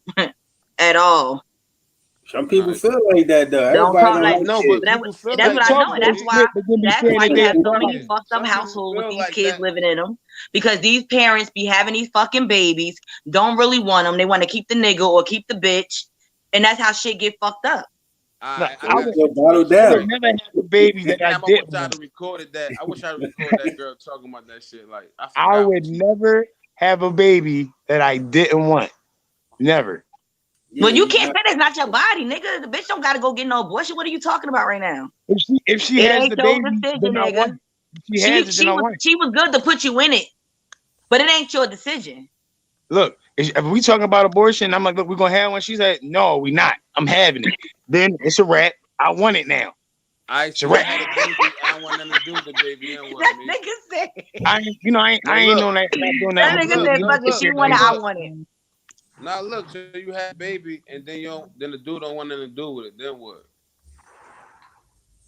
at all. Some people feel like that though. Don't Everybody talk don't like like no, kids. but people feel that's like what I know, and that's why you have so many fucking fucked up households with these like kids that. living in them, because these parents be having these fucking babies, don't really want them. They want to keep the nigga or keep the bitch, and that's how shit get fucked up. I would never have a baby that I didn't want. I recorded that. I wish I recorded that girl talking about that shit. Like I would never have a baby that I didn't want. Never. Well, you can't say that's not your body, nigga. The bitch don't gotta go get no abortion. What are you talking about right now? If she has the baby, then I want it. She was good to put you in it, but it ain't your decision. Look, if we talking about abortion, I'm like, look, we're gonna have one. She said, no, we not. I'm having it. Then it's a wrap. I want it now. It's a wrap. I want nothing to do with the baby. That nigga said. I ain't doing that. That nigga said, fuck it. She wanted. I want it. Now look, so you had a baby, and then the dude don't want nothing to do with it. Then what?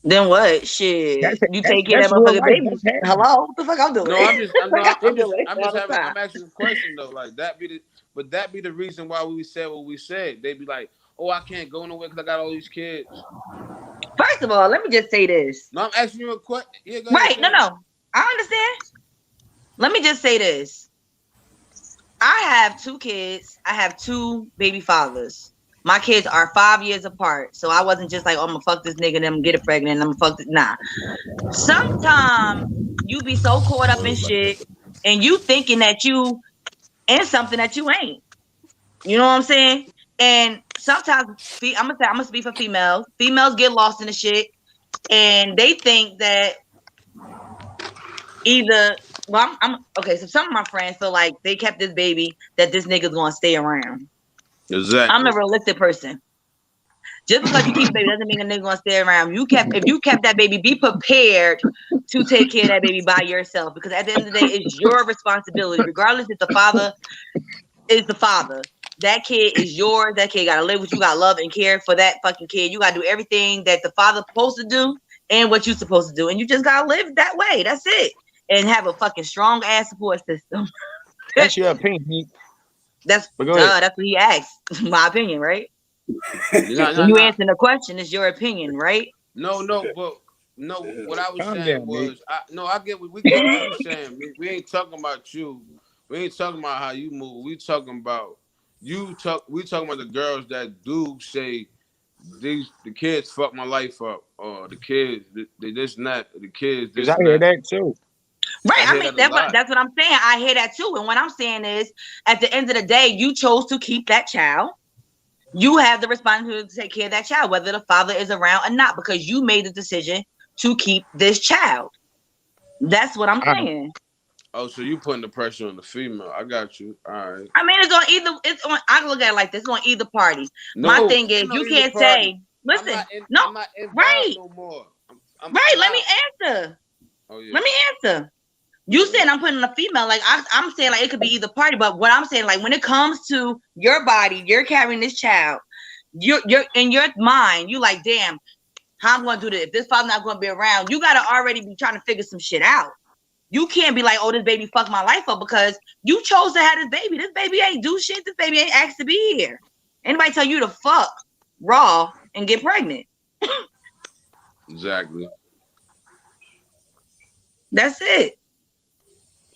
Then what? Shit, you take care of that motherfucking baby. Hello, what the fuck I'm doing? No, I'm asking a question though. Like would that be the reason why we said what we said? They'd be like, oh, I can't go nowhere because I got all these kids. First of all, let me just say this. No, I'm asking you a question. Yeah, right? No, I understand. Let me just say this. I have 2 kids. I have 2 baby fathers. My kids are 5 years apart. So I wasn't just like, oh, I'm going to fuck this nigga and I'm going to get it pregnant and I'm going to fuck this. Nah. Sometimes you be so caught up in shit and you thinking that you in something that you ain't. You know what I'm saying? And sometimes, I'm going to speak for females. Females get lost in the shit and they think that either... Well, I'm okay. So some of my friends feel like they kept this baby that this nigga's gonna stay around. Exactly. I'm a realistic person. Just because you keep a baby doesn't mean the nigga gonna stay around. If you kept that baby, be prepared to take care of that baby by yourself. Because at the end of the day, it's your responsibility. Regardless if the father is the father. That kid is yours. That kid gotta live with you. Gotta love and care for that fucking kid. You gotta do everything that the father's supposed to do and what you're supposed to do. And you just gotta live that way. That's it. And have a fucking strong ass support system. That's your opinion. That's what he asked. My opinion, right? You answering the question, it's your opinion, right? No. What I was saying was, I get what you're saying. We ain't talking about you. We ain't talking about how you move. We talking about We talking about the girls that do say the kids fuck my life up, or the kids they this not the kids. Because I hear that too. Right, I mean that's what I'm saying. I hear that too, and what I'm saying is, at the end of the day, you chose to keep that child. You have the responsibility to take care of that child, whether the father is around or not, because you made the decision to keep this child. That's what I'm saying. Oh, so you putting the pressure on the female? I got you. All right. I mean, I can look at it like this. It's on either party. My thing is, you can't say, listen, right? No more. Let me answer. Oh, yeah. Let me answer. You saying I'm putting a female, like I'm saying like it could be either party, but what I'm saying, like when it comes to your body, you're carrying this child, you're in your mind, you like, damn, how I'm gonna do this? If this father's not gonna be around, you gotta already be trying to figure some shit out. You can't be like, oh, this baby fucked my life up, because you chose to have this baby. This baby ain't do shit. This baby ain't asked to be here. Anybody tell you to fuck raw and get pregnant? Exactly. That's it.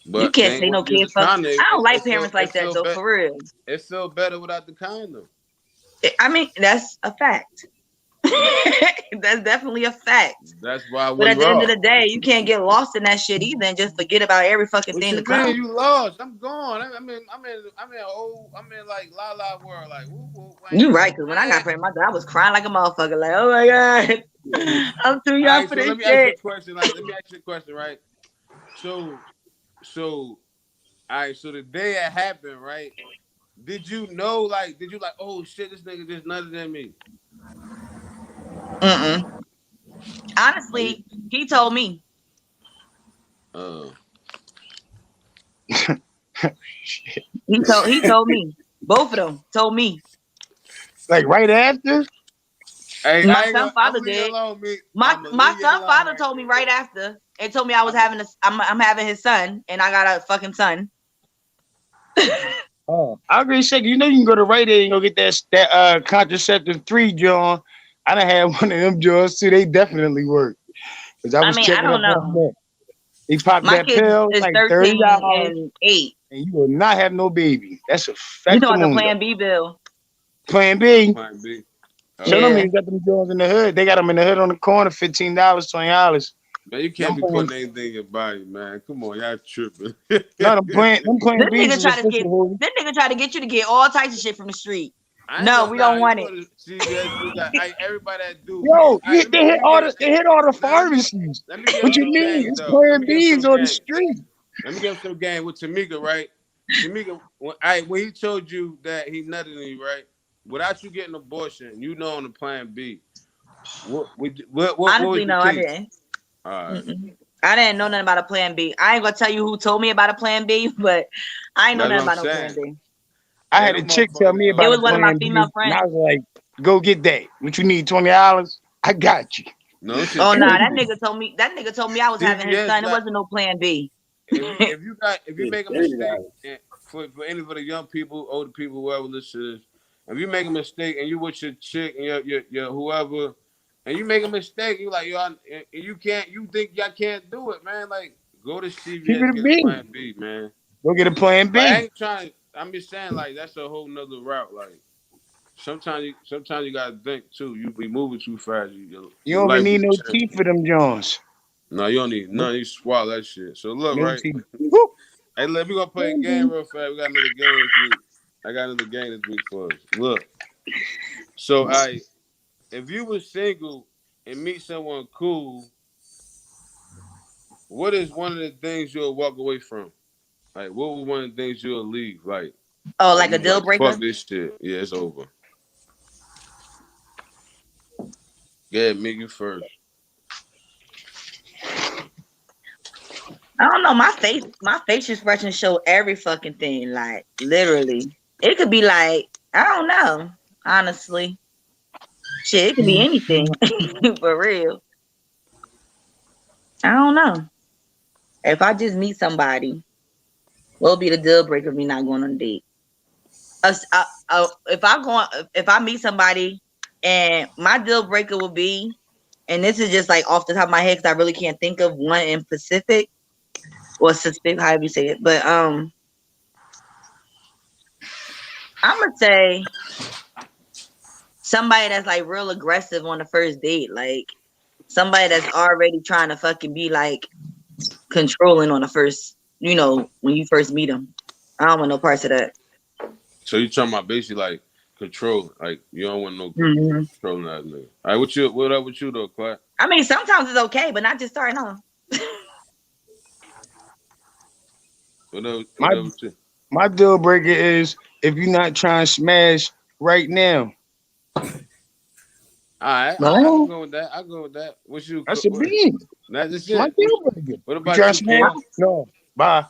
But you can't say no kid fuck. I don't like parents like that though, for real. It feel better without the condom. I mean, that's a fact. That's definitely a fact. That's why. But at the end of the day, you can't get lost in that shit either and just forget about every fucking thing to come. You lost. I'm gone. I'm in like la la world. Like you right? Because when I got pregnant, I was crying like a motherfucker. Like, oh my god, I'm too young for this shit. Let me ask you a question. Right? So, all right. So the day it happened, right? Did you know? Like, oh shit, this nigga just nutted than me? Honestly, he told me. He told me. Both of them told me. Like right after? Hey, My I'm son father leave you did. alone, me. My son father told me right after. And told me I was I'm having his son and I got a fucking son. Oh, I agree, shit. You know you can go to Rite Aid and go get that contraceptive 3, John. I done had one of them Johns too. They definitely work. Cause I was I checking don't up on know. that. He popped My that kid pill is like 13 $30, and 8. and you will not have no baby. That's a You know what the factamundo. Plan B bill? Plan B. Plan B. Show them Yeah. niggas got them Johns in the hood. They got them in the hood on the corner, $15, $20. Man, you can't be putting anything in your body, man. Come on, y'all tripping. No, them plan This B's nigga is try to official. get you to get all types of shit from the street. I ain't No, gonna we lie. don't You want go it. to CVS, you got everybody that do. Yo, Right, they hit all the now, pharmacies. let me give What him you some mean? game, It's though. Let Plan me give him B's some on the game. street. Let me give him some game with Tamika, right? Tamika, when he told you that he nutted in you, right? Without you getting an abortion, you know on the Plan B. What Honestly, was no, the I case? didn't. All right. I didn't know nothing about a Plan B. I ain't gonna tell you who told me about a Plan B, but I ain't know That's nothing what I'm about no Plan saying. B. I Yeah, had a them chick tell motherfuckers me know. It about a was one of my Plan female B, and I friends. was like, "Go get that. What you need? $20? I got you." No shit. Oh nah, that Crazy. nigga told me I was having his CVS, son. It like, wasn't no Plan B. if you make a mistake, $30. and for any of the young people, older people, whoever listen to this, if you make a mistake and you with your chick and your whoever, and you make a mistake, you like and you think y'all can't do it, man. Like go to Keep it CVS, a get a B. Plan B, man. Go get a Plan Like I B. ain't trying. I'm just saying, like that's a whole nother route. Like sometimes you gotta think too. You be moving too fast. You Your don't even life need will no change. teeth for them Jones. No, you don't need none. You swallow that shit. So look, No right. teeth. Woo. Hey, we gonna play a game real fast. We got another game this week. I got another game this week for us. Look, so if you were single and meet someone cool, what is one of the things you'll walk away from? Like, what was one of the things you'll leave? Like Oh, like you a was deal like, breaker? fuck this shit. Yeah, it's over. Yeah, make you first. I don't know. My face expression show every fucking thing. Like literally. It could be like, I don't know. Honestly. Shit, it could be anything. For real. I don't know. If I just meet somebody, what would be the deal breaker of me not going on a date? If I meet somebody and my deal breaker would be, and this is just like off the top of my head because I really can't think of one in specific or specific, however you say it. But I'm gonna say somebody that's like real aggressive on the first date, like somebody that's already trying to fucking be like controlling on the first, when you first meet them. I don't want no parts of that. So you talking about basically like control? Like you don't want no Mm-hmm. controlling that nigga. All right, what up with you though, Clark? I mean, sometimes it's okay, but not just starting off. What up with you? My deal breaker is if you're not trying to smash right now. All right, I can No, go with that. I go with that. What's you? that's a B. That's just My it. deal breaker. What You about trying you, to smash? Ken? No. Bye.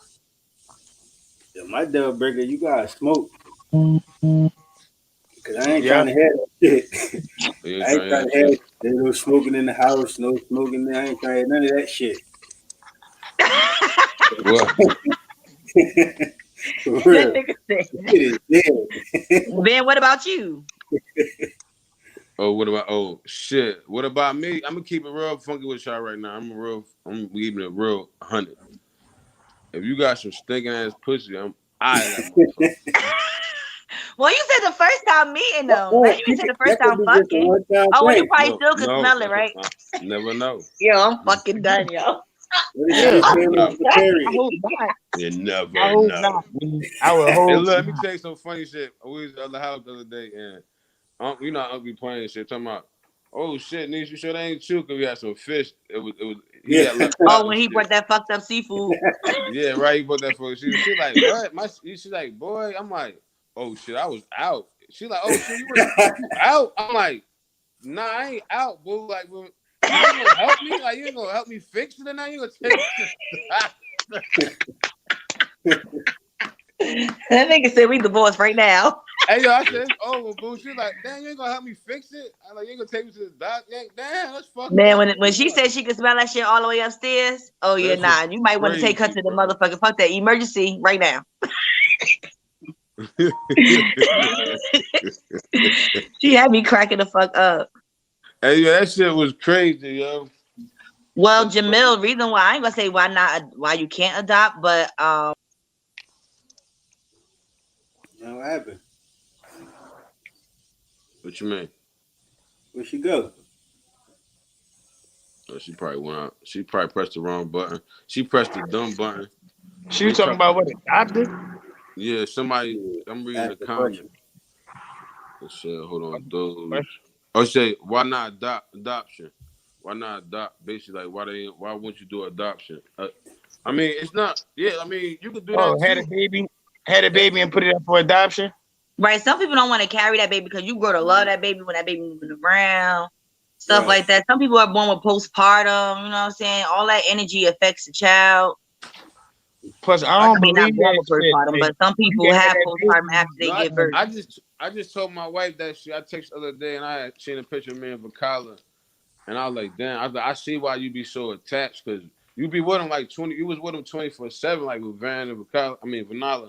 Yeah, my deal breaker, you gotta smoke. Cause I ain't Yeah. trying to have that shit. You ain't I ain't trying to trying hear to have shit. there's no smoking in the house, no smoking there. I ain't trying to have none of that shit. What? For That real. nigga said. It is dead. Ben, what about you? Oh, what about? Oh, shit. What about me? I'm gonna keep it real funky with y'all right now. I'm keeping it real 100. If you got some stinking ass pussy, I'm out of that motherfucker. Well, you said the first time meeting them. Now you said the first That could time be just a fucking. one-time Oh, well, you thing. probably still could No, smell it, right? never know. Yo, I'm fucking done, yo. What if she Yeah. just Never came know. off the I period? hope not. You I never hope know. not. I would Hey, hope look, let me not. tell you some funny shit. We was at the house the other day, and Uncle be playing shit, talking about, oh shit, niece, you sure that ain't true? Cause we had some fish. He Yeah. had left Oh, out and when he shit. brought that fucked up seafood. Yeah, right. He bought that for she like, what? She like, boy. I'm like, oh shit, I was out. She like, oh shit, you out? I'm like, nah, I ain't out, boo. Like, you ain't gonna help me? Like, you ain't gonna help me fix it or now? You gonna take That nigga said we divorced right now. Hey, yo, I said, it's over, boo. She like, damn, you ain't gonna help me fix it? I'm like, you ain't gonna take me to the doctor? Damn, that's fucked Man, up. when she said she could smell that shit all the way upstairs, oh yeah, That shit nah. You might want to take her crazy, to the bro. motherfucking fuck that emergency right now. She had me cracking the fuck up. Hey, yo, that shit was crazy, yo. Well, Jamil, reason why I ain't gonna say why you can't adopt, but What happened? What you mean? Where'd she go? Oh, she probably went out. She probably pressed the wrong button. She pressed the dumb button. She was talking about what, adopted? Yeah, somebody. I'm reading the Ask the comment. question. It said, hold on, those. Oh, say why not adoption? Why not adopt? Basically, like why won't you do adoption? I mean, it's not. Yeah, I mean, you could do that Had too. a baby and put it up for adoption. right, some people don't want to carry that baby because you grow to love that baby when that baby moving around, stuff like that. Some people are born with postpartum, you know what I'm saying? All that energy affects the child. Plus, I don't mean, not believe born that with shit. postpartum, Like, but some people have postpartum after they give birth. I just told my wife that shit. I texted the other day and I had seen a picture of me and Vakala, and I was like, damn, I see why you be so attached, because you be with him like 20. You was with him 24/7, like with Van and Vakala. I mean Vanilla.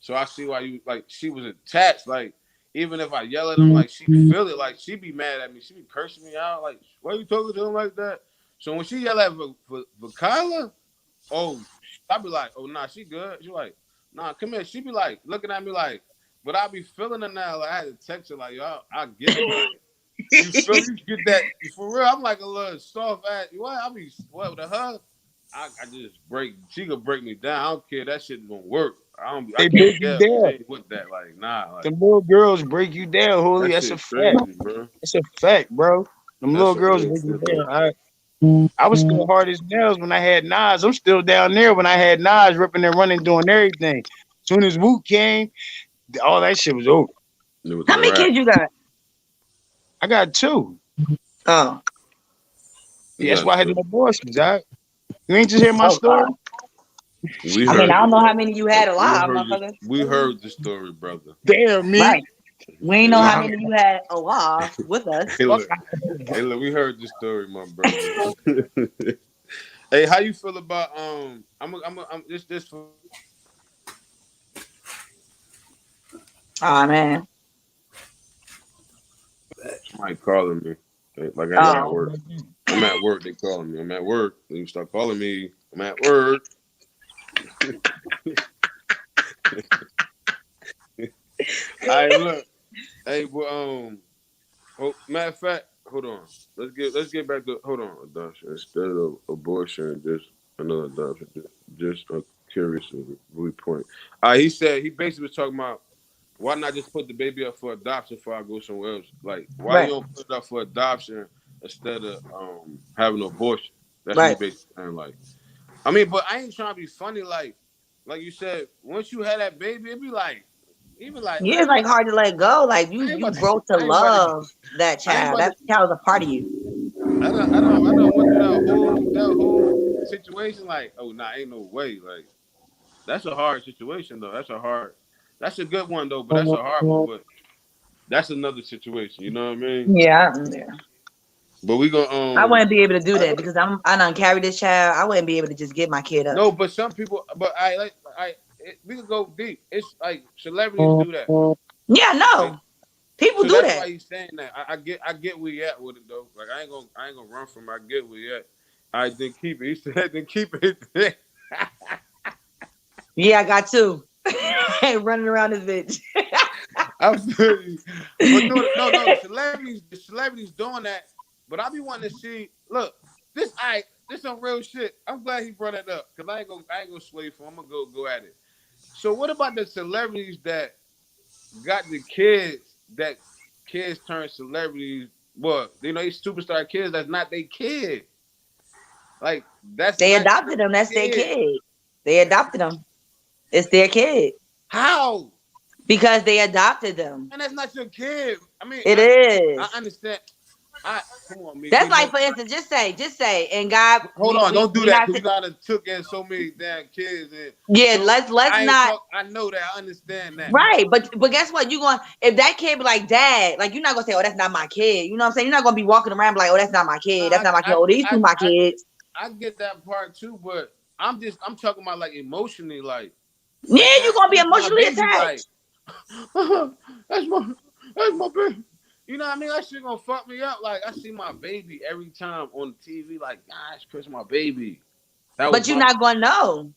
So I see why you like. She was attached. Like even if I yell at him, like she feel it. Like she be mad at me. She be cursing me out. Like why you talking to him like that? So when she yell at Vakala, oh, I be like, oh nah, she good. She like, nah, come here. She be like looking at me like, but I be feeling her now. Like I had to text her like, y'all, I get it. Like, you feel you get that for real? I'm like a little soft ass. What? I be what with her? I just break. She could break me down. I don't care. That shit gonna work. I They can't break you tell. down. She ain't with that. Like nah. Like The little girls break you down, Holy. that That's a shit fact. crazy, bro. It's a fact, bro. Them That's little some girls real break you shit, bro. down. I was still hard as nails when I had Nas. I'm still down there when I had Nas ripping and running, doing everything. As soon as Woot came, all that shit was over. It was How a many wrap. kids you got? I got 2. Oh. You Yeah, that's got why I had two. the abortions. You ain't just hear my story? We I mean, heard. I don't know how many you had alive, motherfucker. We heard the story, brother. Damn me. Right. We ain't Hey, know look. how many you had alive with us. Hey, look. Hey, look. We heard the story, my brother. Hey, how you feel about I'm this for Oh man. somebody calling me. Like I ain't at Oh. work. I'm at work. They calling me. I'm at work. They start calling me. I'm at work. Hey, look. Hey, well, matter of fact, hold on. Let's get back to adoption instead of abortion. Just another adoption. Just a curious point. He said he basically was talking about why not just put the baby up for adoption before I go somewhere else? Like why you don't put it up for adoption instead of having an abortion? That's what he basically saying. Like, I mean, but I ain't trying to be funny. Like you said, once you had that baby, it be like. Even like Yeah, it's like hard to let go. Like you grow to love that child. That child's a part of you. I don't went through that whole situation. Like, oh nah, ain't no way. Like, that's a hard situation though. That's a good one though, but that's a hard one. But that's another situation. You know what I mean? Yeah. But we gonna I wouldn't be able to do that because I done carry this child. I wouldn't be able to just get my kid up. No, but some people. But we could go deep. It's like celebrities do that. Yeah, no. Like, people so do that's that. why he's saying that. I get where you at with it though. Like I ain't gonna run from it. I get where you at. I then keep it. He said then keep it. Yeah, I got 2. Running around this bitch. I feel you. But no, the celebrities doing that. But I be wanting to see. Look, this some real shit. I'm glad he brought it up because I ain't gonna sway for him. I'm gonna go at it. So what about the celebrities that got the kids that kids turn celebrities? Well, you know, these superstar kids that's not their kid. Like They adopted them. That's their kid. They adopted them. It's their kid. How? Because they adopted them. And that's not your kid. I mean, it is. I understand. Come on, me. That's like, for instance, just say, and God. Hold on, don't do we that not because you gotta took in so many damn kids. And yeah, so let's I ain't not. talk. I know that. I understand that. Right, but guess what? You going if that kid be like, Dad, like you're not gonna say, oh, that's not my kid. You know what I'm saying? You're not gonna be walking around like, oh, that's not my kid. That's not my kid. Oh, these two my kids. I get that part too, but I'm talking about like emotionally, like Yeah, you're gonna be that's my emotionally baby, attached. like that's my baby. You know what I mean? That shit gonna fuck me up. Like I see my baby every time on TV. Like, gosh, Chris, my baby. But you're not gonna know.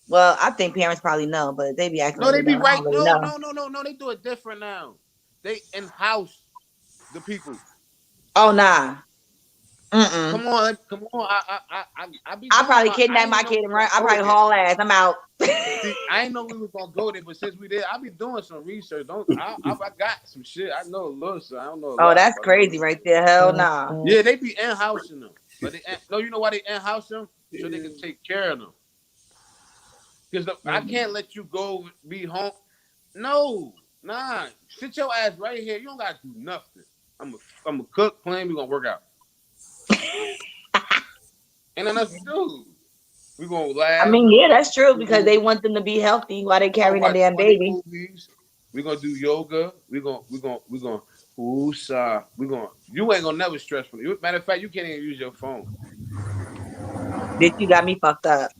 Well, I think parents probably know, but they be acting no, like they they be don't. I right. don't really know. No. They do it different now. They in-house the people. Oh nah. Come on. I be I doing probably my. kidnap my kid and run. I probably haul ass. I'm out. See, I ain't know we was gonna go there, but since we did, I be doing some research. I got some shit. I know a little, so I don't know a lot. Oh, that's crazy right there. Hell nah. Yeah, they be in-housing them, but you know why they in-house them? So they can take care of them. Because I can't let you go be home. No, nah. Sit your ass right here. You don't gotta do nothing. I'm a cook, plan. We gonna work out. And then that's do. We gonna laugh. I mean, yeah, that's true because they want them to be healthy while they carrying a damn baby. Movies. We gonna do yoga. We gonna woosah. You ain't gonna never stress from it. Matter of fact, you can't even use your phone. Bitch, you got me fucked up.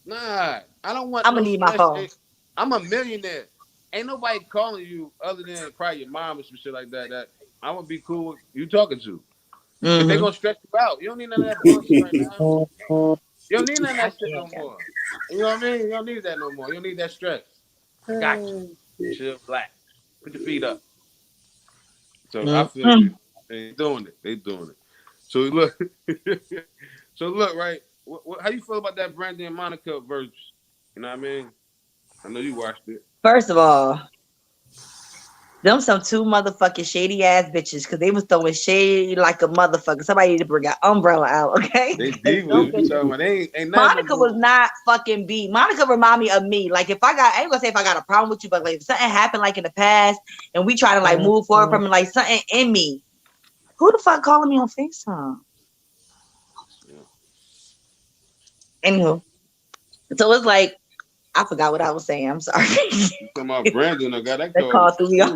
Nah, I don't want. I'm gonna need my phone. I'm a millionaire. Ain't nobody calling you other than probably your mom or some shit like that. That I would be cool with you talking to. If they gonna stress you out, you don't need none of that bullshit right now. You don't need none of that shit no more. You know what I mean? You don't need that no more. You don't need that stress. I got you. Chill, relax. Put your feet up. So I feel you. They doing it. They doing it. So look. Right. How you feel about that Brandy and Monica verse? You know what I mean? I know you watched it. First of all, them some two motherfucking shady ass bitches because they was throwing shade like a motherfucker. Somebody need to bring an umbrella out, okay? They divas. Ain't Monica was not fucking beat. Monica remind me of me. Like if I ain't gonna say if I got a problem with you, but like if something happened like in the past and we try to like move forward from it, like something in me. Who the fuck calling me on FaceTime? Anywho, so it's like I forgot what I was saying. I'm sorry. You talking about Brandon? I got that call through me. That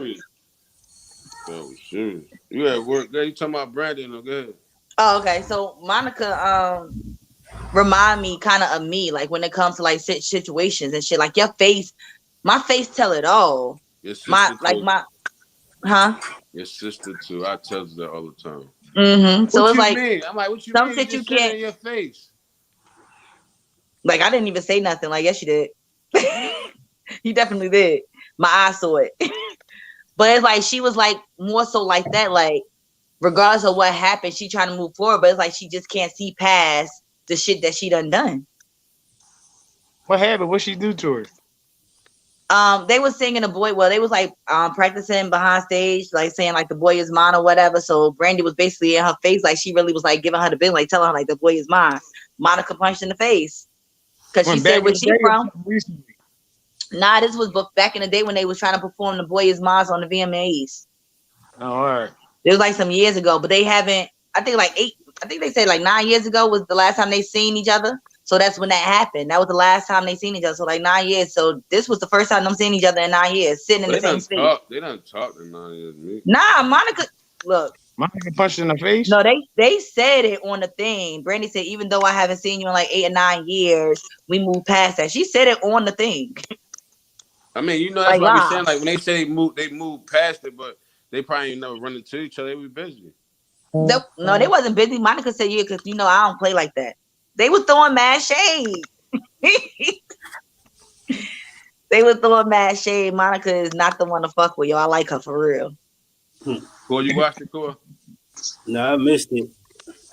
was serious. You at work? You talking about Brandon? Okay. Oh, okay. So Monica, remind me kind of me, like when it comes to like situations and shit. Like my face tell it all. Your sister Your sister too. I tell you that all the time. So what it's you like mean? I'm like, what you some mean? shit you can't can't in your face. Like I didn't even say nothing. Like yes, you did. You definitely did. My eyes saw it. But it's like she was like more so like that. Like regardless of what happened, she trying to move forward. But it's like she just can't see past the shit that she done. What happened? What she do to her? They was singing a boy. Well, they was like practicing behind stage, like saying like the boy is mine or whatever. So Brandy was basically in her face, like she really was like giving her the bill, like telling her like the boy is mine. Monica punched in the face because she said where she from. Recently. Nah, this was back in the day when they was trying to perform the boy is mine on the VMAs. Oh, all right. It was like some years ago, but they haven't. I think like 8. I think they said like 9 years ago was the last time they seen each other. So that's when that happened. That was the last time they seen each other. So like 9 years. So this was the first time them seeing each other in 9 years, sitting in the same space. They done talked in 9 years. Me. Nah, Monica, look. Monica punched in the face? No, they said it on the thing. Brandy said, even though I haven't seen you in like 8 or 9 years, we moved past that. She said it on the thing. I mean, you know, that's what I'm saying. Like when they say they moved past it, but they probably never run into each other. They were busy. No, they wasn't busy. Monica said, yeah, because you know I don't play like that. They were throwing mad shade. They were throwing mad shade. Monica is not the one to fuck with, yo. I like her for real. Cole, you watched it, Cole? No, I missed it.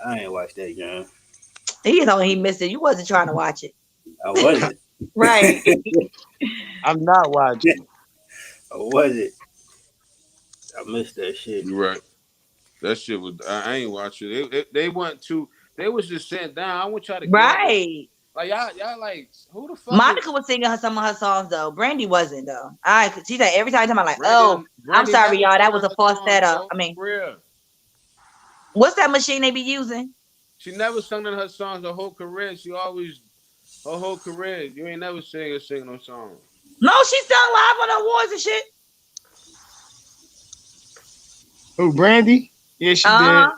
I ain't watched that, John. He told me he missed it. You wasn't trying to watch it. I wasn't. Right. I'm not watching. I wasn't. I missed that shit. You're right. That shit was. I ain't watching it. They went to. They was just sitting down. I want y'all to. Right. Like y'all like who the fuck? Monica was singing some of her songs though. Brandy wasn't though. She said every time I'm like, oh, I'm sorry, y'all. That was a false setup. I mean, What's that machine they be using? She never sung in her songs her whole career. She always her whole career. You ain't never sing no song. No, she sung live on the awards and shit. Who, Brandy? Yeah, she did.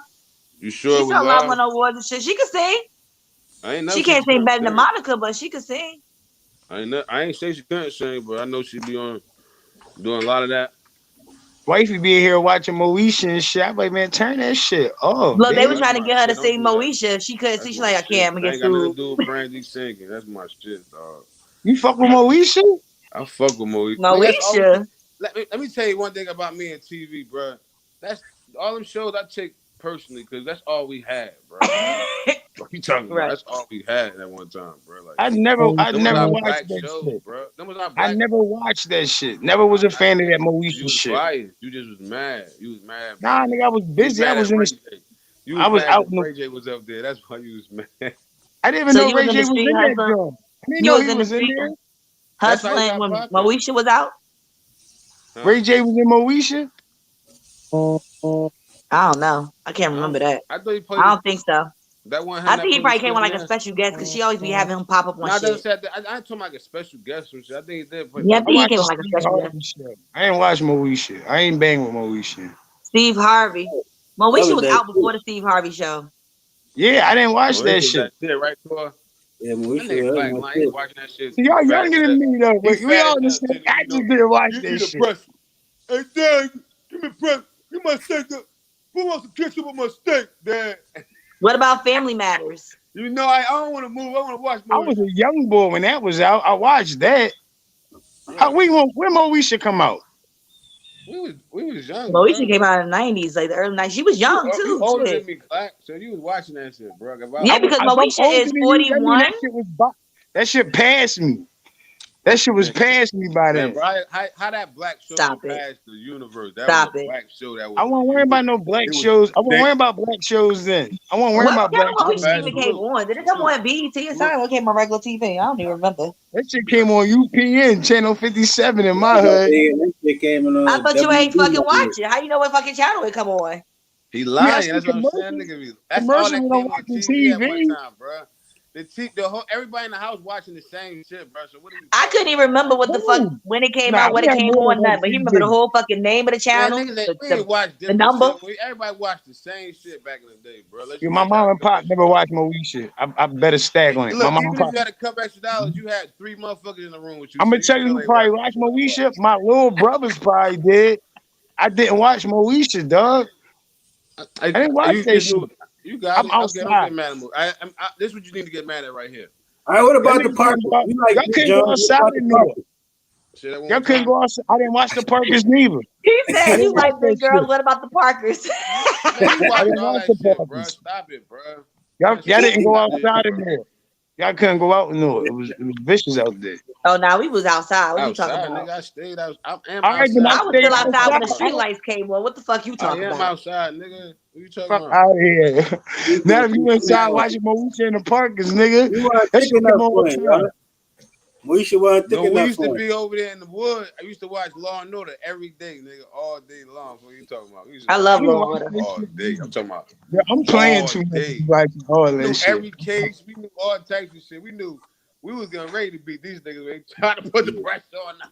You sure she it was sung live live? on the awards and shit. She could sing. I ain't never She can't sing better than Monica, but she could sing. I ain't say she couldn't sing, but I know she be on doing a lot of that. Wifey be here watching Moesha and shit. I'm like, man, turn that shit off. Look, Man. they were trying to get her to sing Moesha. She couldn't sing. She's like, I can't. I'm gonna get got nothing to sued. do with Brandy singing. That's my shit, dog. You fuck with Moesha? I fuck with Moesha. Moesha. Let me tell you one thing about me and TV, bro. That's all them shows I take personally because that's all we had, bro. What you talking about? That's all we had at one time, bro. Like I never watched that shows, shit, bro. Was not I never watched that shit. Never was a fan of that Moesha shit. Biased. You just was mad. You was mad. Nah, nigga, I was busy. I was in the. I was out. Ray J was up there. That's why you was mad. I didn't even know Ray J was in that joint. I didn't know he was in there. Hustling when Moesha was out. Ray J was in Moesha. I don't know. I can't remember that. I don't think so. That one. I think he probably came on like a special guest because she always be having him pop up on shit. I ain't talking like a special guest or shit. I think he did. Yeah, I think he came on like a special guest. I ain't watch Moesha. I ain't bang with Moesha. Steve Harvey. Moesha was out before the Steve Harvey show. Yeah, I didn't watch that shit. Right, Tor? Yeah, Moesha was watching that shit. Y'all younger than me though. We all the same. I just didn't watch that shit. Hey, Dad, give me a press. You my steak. Who wants to catch up with my steak, Dad? What about Family Matters? You know, I don't want to move. I want to watch. I was a young boy when that was out. I watched that. Yeah. When Moesha come out? We was young. Moesha came out in the 90s, like the early 90s. She was young too. You older than me, Clark. So you was watching that shit, bro. Yeah, because Moesha is 41. That shit passed me. That shit was past me by then. How that black show passed the universe? That was a black show that was. I wasn't worrying about no black shows. I wasn't worrying about black shows then. I wasn't worrying about black shows. What came on? Did it come on BET or something? What came on regular TV? I don't even remember. That shit came on UPN, channel 57 in my hood. I thought you ain't fucking watching. How you know what fucking channel it come on? He lying. That's what I'm saying, nigga. That's all that came on TV at one time, bro. Everybody in the house watching the same shit, bro. So what are you I couldn't even remember what the fuck when it came out, what it came on, nothing. But you remember the whole fucking name of the channel, the number. Everybody watched the same shit back in the day, bro. My mom and pop never watched Moesha. I better stag on it. Look, my mom even if you had a couple extra dollars, you had 3 motherfuckers in the room with you. I'm gonna tell you who probably watched Moesha. My little brothers probably did. I didn't watch Moesha, dog. I didn't watch that shit. You got I'm outside. This is what you need to get mad at right here. All right, what about the Parkers? Y'all couldn't go outside anymore. Y'all couldn't go outside. I didn't watch the Parkers neither. He said you like big girls. What about the Parkers? I didn't watch the Parkers. Bro. Stop it, bro. Y'all didn't go outside in there. Y'all couldn't go out in there. It was vicious out there. Oh, now we was outside. What you talking about? Nigga, I stayed out. I was still outside when the street lights came on. What the fuck you talking about? I am outside, nigga. What you talking about? Out here. Now if you inside watching Moesha in the Parkers, nigga. That shit come on. Moesha wasn't thinking we used to be over there in the wood. I used to watch Law and Order every day, nigga, all day long. What are you talking about? I love Law and Order. All day. I'm talking about. Yeah, I'm playing too much. Like all that shit. Every case, we knew all types of shit. We knew we was getting ready to beat these niggas. We trying to put the pressure on us.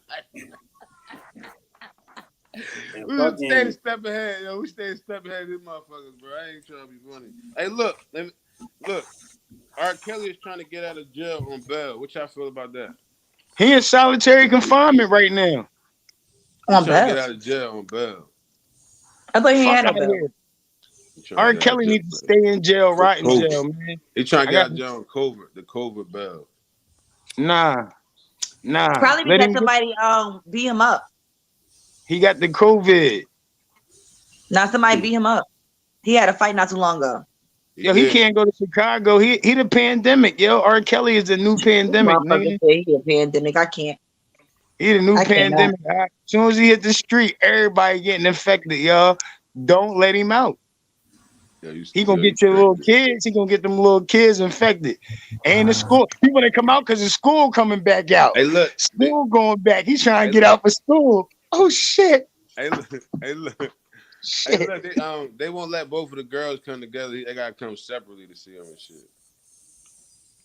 We was staying a step ahead, yo. We stayed a step ahead of these motherfuckers, bro. I ain't trying to be funny. Hey, look. R. Kelly is trying to get out of jail on bail. What y'all feel about that? He in solitary confinement right now. On bail? Trying to get out of jail on bail. I thought he had a bail. R. Kelly needs to stay in jail, right in jail, man. He trying to get out of jail on COVID, the COVID bail. Nah. Probably because somebody beat him up. He got the COVID. Now somebody beat him up. He had a fight not too long ago. Yo, he can't go to Chicago. He the pandemic, yo. R. Kelly is the new pandemic, nigga. He a pandemic. I can't. He the new pandemic. As soon as he hit the street, everybody getting infected, y'all. Don't let him out. Yeah, he gonna get your little kids. He gonna get them little kids infected. And the school, people that come out because the school coming back out. Hey, look, school going back. He's trying to get out for school. Oh shit. Hey, look. Hey, look, they won't let both of the girls come together. They gotta come separately to see him and shit.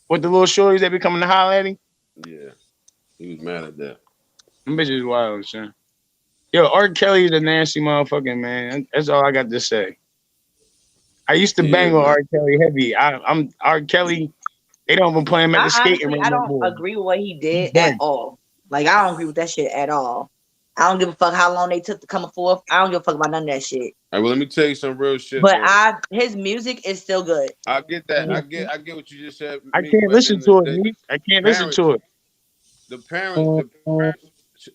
With the little shorties that be coming to holler at him? Yeah, he was mad at that. Them bitches wild, son. Yo, R. Kelly is a nasty motherfucker, man. That's all I got to say. I used to bang on Man. R. Kelly heavy. I'm R. Kelly. They don't even play him at the skating Honestly, ring I no don't more. agree with what he He's did at done. all. Like, I don't agree with that shit at all. I don't give a fuck how long they took to come forth. I don't give a fuck about none of that shit. All right, well, let me tell you some real shit But though. his music is still good. I get that. Yeah. I get what you just said. I Me, can't but listen in to it, the me. I can't listen parents, to it. the parents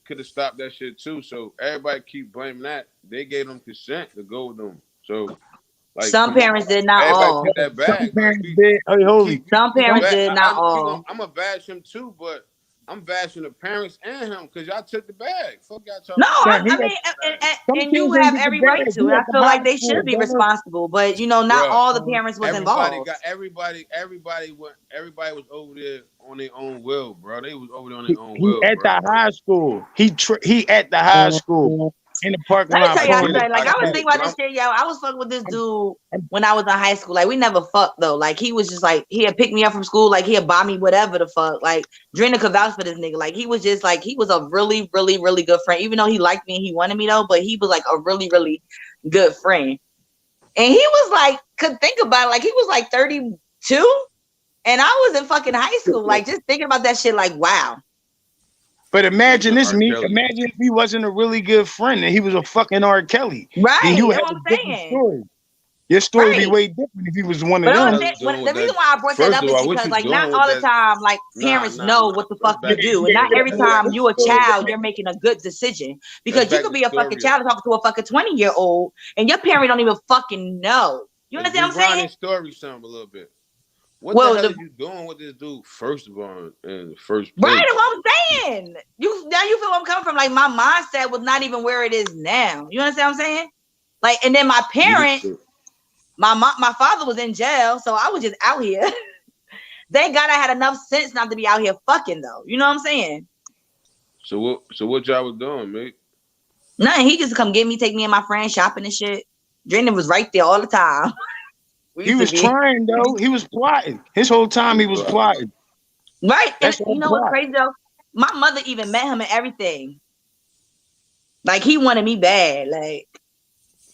could have stopped that shit too. So everybody keep blaming that. They gave them consent to go with them. So like, Some come on, parents did, not everybody all. get that Some bag. Like parents did. Hey, holy. you Some keep parents back. did, not all. I'm gonna bash him too, but I'm bashing the parents and him because y'all took the bag. Fuck y'all No, talking Nah, about. he I had, mean, some and you kids ain't have get the every right bag. to. He And I at the feel high like they school, should be brother. responsible. But, not Bruh, all the parents was involved. Everybody was over there on their own will, bro. They was over there on their own He will, at bro. the high school. He at the high school in the parking Let me lot. tell y'all Fucking something. Like, I was get thinking it, but about this shit, yo. I was fucking with this I'm, dude I'm, when I was in high school. Like, we never fucked, though. Like, he was just like, he'd pick me up from school. Like, he'd buy me whatever the fuck. Like, Drina could vouch for this nigga. Like, he was just like, he was a really, really, really good friend. Even though he liked me and he wanted me, though. But he was like a really, really good friend. And he was like, could think about it. Like, he was like 32. And I was in fucking high school. Like, just thinking about that shit, like, wow. but imagine this, R. me. Kelly. Imagine if he wasn't a really good friend and he was a fucking R. Kelly. Then you Right. would That's have what a I'm different saying. story. Your story would be Right. way different if he was one of But What I the them. hell you understand doing the with that? reason why I brought that First up of is all, what because, you like, not doing with all the that? time, like, Nah, parents nah, know nah. what the Let's fuck you back the do. And not story up. every Let's back time the you a story child, up. you're making a good decision. Let's Because you back could the be a fucking story up. child talking to a fucking 20-year-old and your parent don't even fucking know. You Let's understand what I'm rewind saying? this story some a little bit. What the Well, hell are you doing with this dude? First of all, in the first right, place. that's what I'm saying. Now you feel where I'm coming from. Like, my mindset was not even where it is now. You understand what I'm saying? Like, and then my parents, my father was in jail, so I was just out here. Thank God I had enough sense not to be out here fucking, though. You know what I'm saying? So what y'all was doing, mate? Nothing. He just come get me, take me and my friends shopping and shit. Drina was right there all the time. We He used to was be trying though. He was plotting. His whole time he was plotting. right. And That's all you know what's plot. crazy though? My mother even met him and everything. Like, he wanted me bad. Like,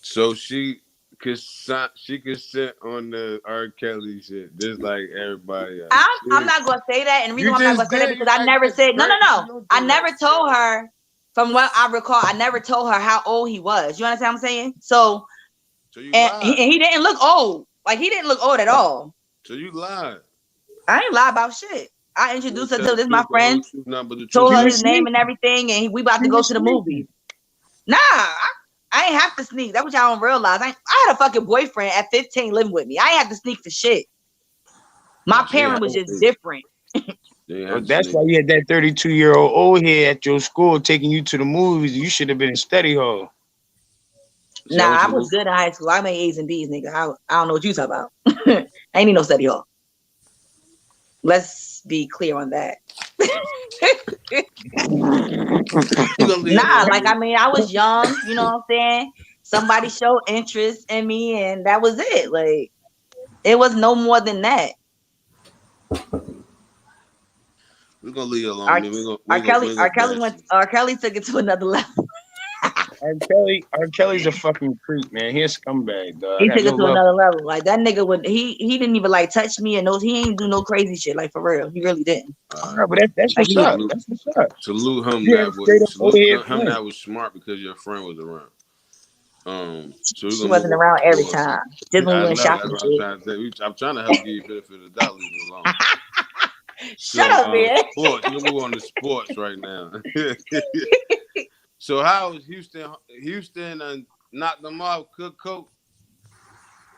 So she could sit on the R. Kelly shit, just like everybody else. I'm not gonna say that, and the reason You why I'm not gonna just say that did. because You I act never that's said crazy. You no. don't I do never that, told bro. her. From what I recall, I never told her how old he was. You understand what I'm saying? So you and lied. he didn't look old. Like, he didn't look old at all. So you lied. I ain't lie about shit. I You introduced don't her tell to the this my truth, the whole friend, truth, nothing but the truth. told She her was his name and sneaking. everything, and we about She to go was to the sneaking. movies. Nah, I ain't have to sneak. That's what y'all don't realize. I had a fucking boyfriend at 15 living with me. I ain't have to sneak for shit. My They parent have was to just sneak. different. They Well, have to that's sneak. why you had that 32-year-old old head at your school taking you to the movies. You should have been in study hall. See, I Nah, went I to was good in high school. I made A's and B's, nigga. I don't know what you talking about. I ain't need no study hall. Let's be clear on that. You gonna leave Nah, alone, like, I man. mean, I was young, you know what I'm saying? Somebody showed interest in me, and that was it. Like, it was no more than that. We're gonna leave alone, R. man. Kelly, We R. gonna Kelly bash went. you. R. Kelly took it to another level. R. Kelly's a fucking creep, man. He's a scumbag, dog. I He got took no it to love. another level. Like, that nigga would. He didn't even like touch me, and he ain't do no crazy shit. Like, for real, he really didn't. No, but that's Like, what's he. up. Salute, That's what's up. salute him You had a that straight was up old head him friend. that was smart because your friend was around. So we're She gonna move wasn't on to around every sports. time. Just when we I went know that's shopping what I'm shit. trying to say. I'm trying to help give you benefit of the doubt, leave it alone. Shut up, man. Sports. We're gonna move on to sports right now. So how was Houston? Houston knocked them off. Cook coat.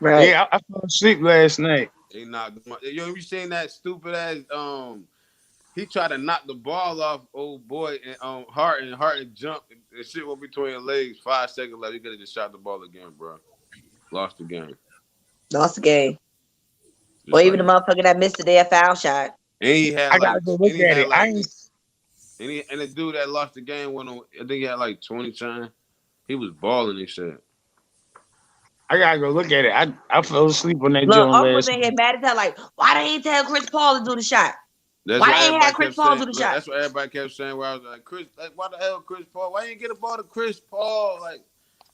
Right. Yeah, I fell asleep last night. They knocked them off. Yo, you seen that stupid ass? He tried to knock the ball off old boy and Hart jumped and shit went between his legs. 5 seconds left. He could have just shot the ball again, bro. Lost the game. Lost the game. Just Or even like the motherfucker that missed the damn foul shot. and he had I like gotta go look at it. I ain't. and the dude that lost the game went on. I think he had like 20 times. He was balling. He said. I gotta go look at it. I fell asleep on that Look, joint Uncle was last in night. here mad as hell, like, why they ain't tell Chris Paul to do the shot? That's Why what they ain't everybody have Chris kept Paul saying. do the Look, shot? that's what everybody kept saying. Where I was like, Chris, like, why the hell Chris Paul? Why you didn't get a ball to Chris Paul? Like,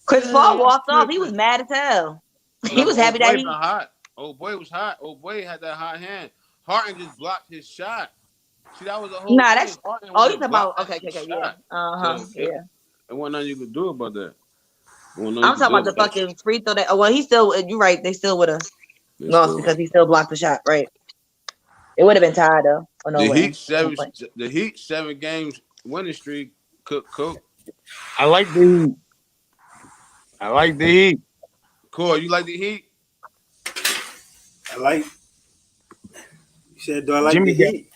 Chris Paul that's walked off. He was tripping. mad as hell. He No, was but happy old that boy been he. hot. Old boy was hot. Old boy had that hot hand. Harden just blocked his shot. See, that was the whole Nah, thing. that's. Harden Oh, you went talking and blocked about? that Okay, nigga's yeah. shot. So Yeah. it wasn't nothing you could do about that. It wasn't nothing you I'm could talking do about the about that. fucking free throw. That. Oh, well, he still. You're right. They still would have They lost still because he still blocked the shot. Right. It would have been tied though. Or no the win. Heat 7 games winning streak. Cook. I like the Heat. I like the Heat. Core, you like the Heat? I like. You said, do I like Jimmy the got Heat?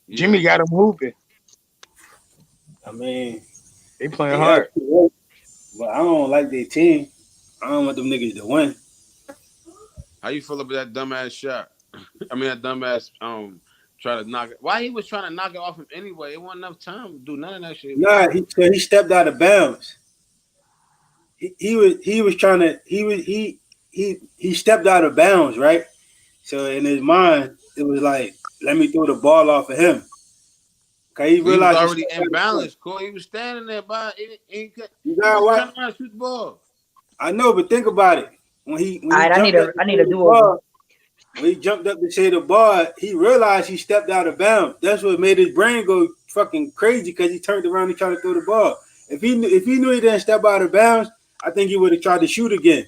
Yeah. Jimmy got him hooping. I mean, They playing they up hard. 2-0, but I don't like their team. I don't want them niggas to win. How you feel about that dumbass shot? I mean, that dumbass try to knock it. Why he was trying to knock it off him anyway? It wasn't enough time to do none of that shit. Nah, he stepped out of bounds. He was trying to he stepped out of bounds, right? So in his mind, it was like, let me throw the ball off of him. Okay, he But he was realized he already stepped out of bounds. imbalanced, Corey. He was standing there by he You just got turn what? around and shoot the ball. I know, but think about it. When he All right, jumped up to I need say a the do over. ball, when he jumped up to say the ball, he realized he stepped out of bounds. That's what made his brain go fucking crazy because he turned around and tried to throw the ball. If he knew he didn't step out of bounds, I think he would have tried to shoot again.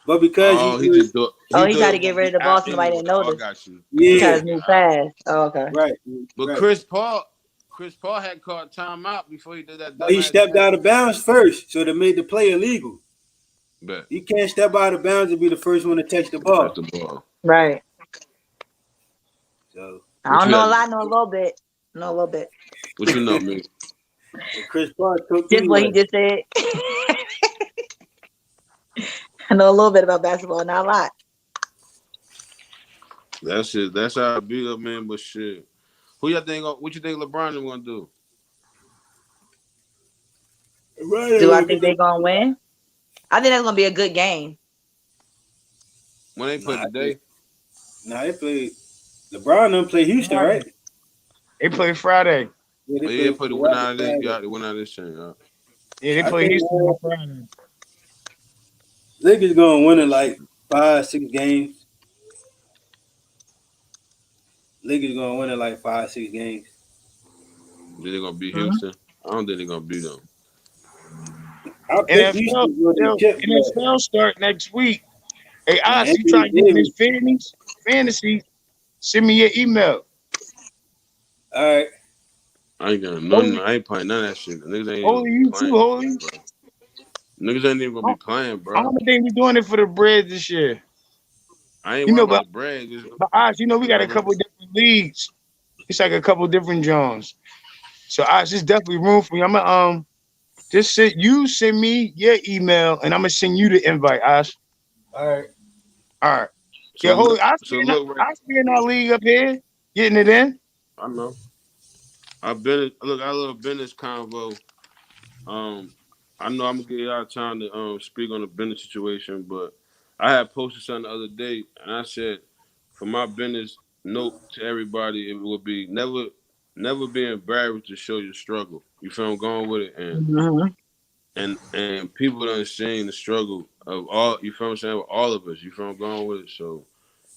But because Oh, he just thought Oh, he tried it to was get gonna rid be of the ball out so nobody anyway. didn't Oh, I notice. got you. He yeah, tried to move fast. Oh, okay. right, But right. Chris Paul had caught timeout before he did that But he dumbass stepped pass. out of bounds first, so they made the play illegal. Bet. You can't step out of bounds and be the first one to touch the Touch ball. the ball. Right. So I What don't you know a had? lot, know a little bit. Know a little bit. What you know, me? and Chris Paul took Just what he anyway. just said. I know a little bit about basketball, not a lot. That's it. That's how I beat up, man. But shit, who y'all think? What you think LeBron is gonna do? Right, Do I think they're gonna win? I think that's gonna be a good game. When they play today? They played. LeBron don't play Houston, right? They play Friday. Yeah, Oh, yeah, they put the win out of this. Friday. Yeah, they win out of this thing. Yeah. Yeah, they I play think Houston on Friday. Lakers gonna win in like 5-6 games. Lakers gonna win in like 5-6 games. Think they're gonna beat Houston? I don't think they're gonna beat them. I picked Houston to win the chip, NFL start next week. Hey, but Oz, you Anthony try to get in Davis. this fantasy? Send me your email. All right. I ain't gonna none. I ain't playing none of that shit. The niggas ain't even Holy, gonna be you playing. too, Holy. Bro. Niggas ain't even gonna be playing, I bro. don't think we doing it for the bread this year. I ain't You worried know, about but the bread. Just Oz, you know, we got a whatever. couple different leagues. It's like a couple different Jones. So Oz, there's definitely room for me. I'm gonna just send me your email and I'm gonna send you the invite, Oz. All right. All right. So Yeah, Holy, look, I so look, right. see in our league up here, getting it in. I know. I've been look. I love business convo. I know I'm gonna get y'all time to speak on the business situation, but I had posted something the other day, and I said, for my business note to everybody, it would be never be embarrassed to show your struggle. You feel I'm going with it, and people don't see the struggle of all. You feel I'm saying with all of us. You feel I'm going with it. So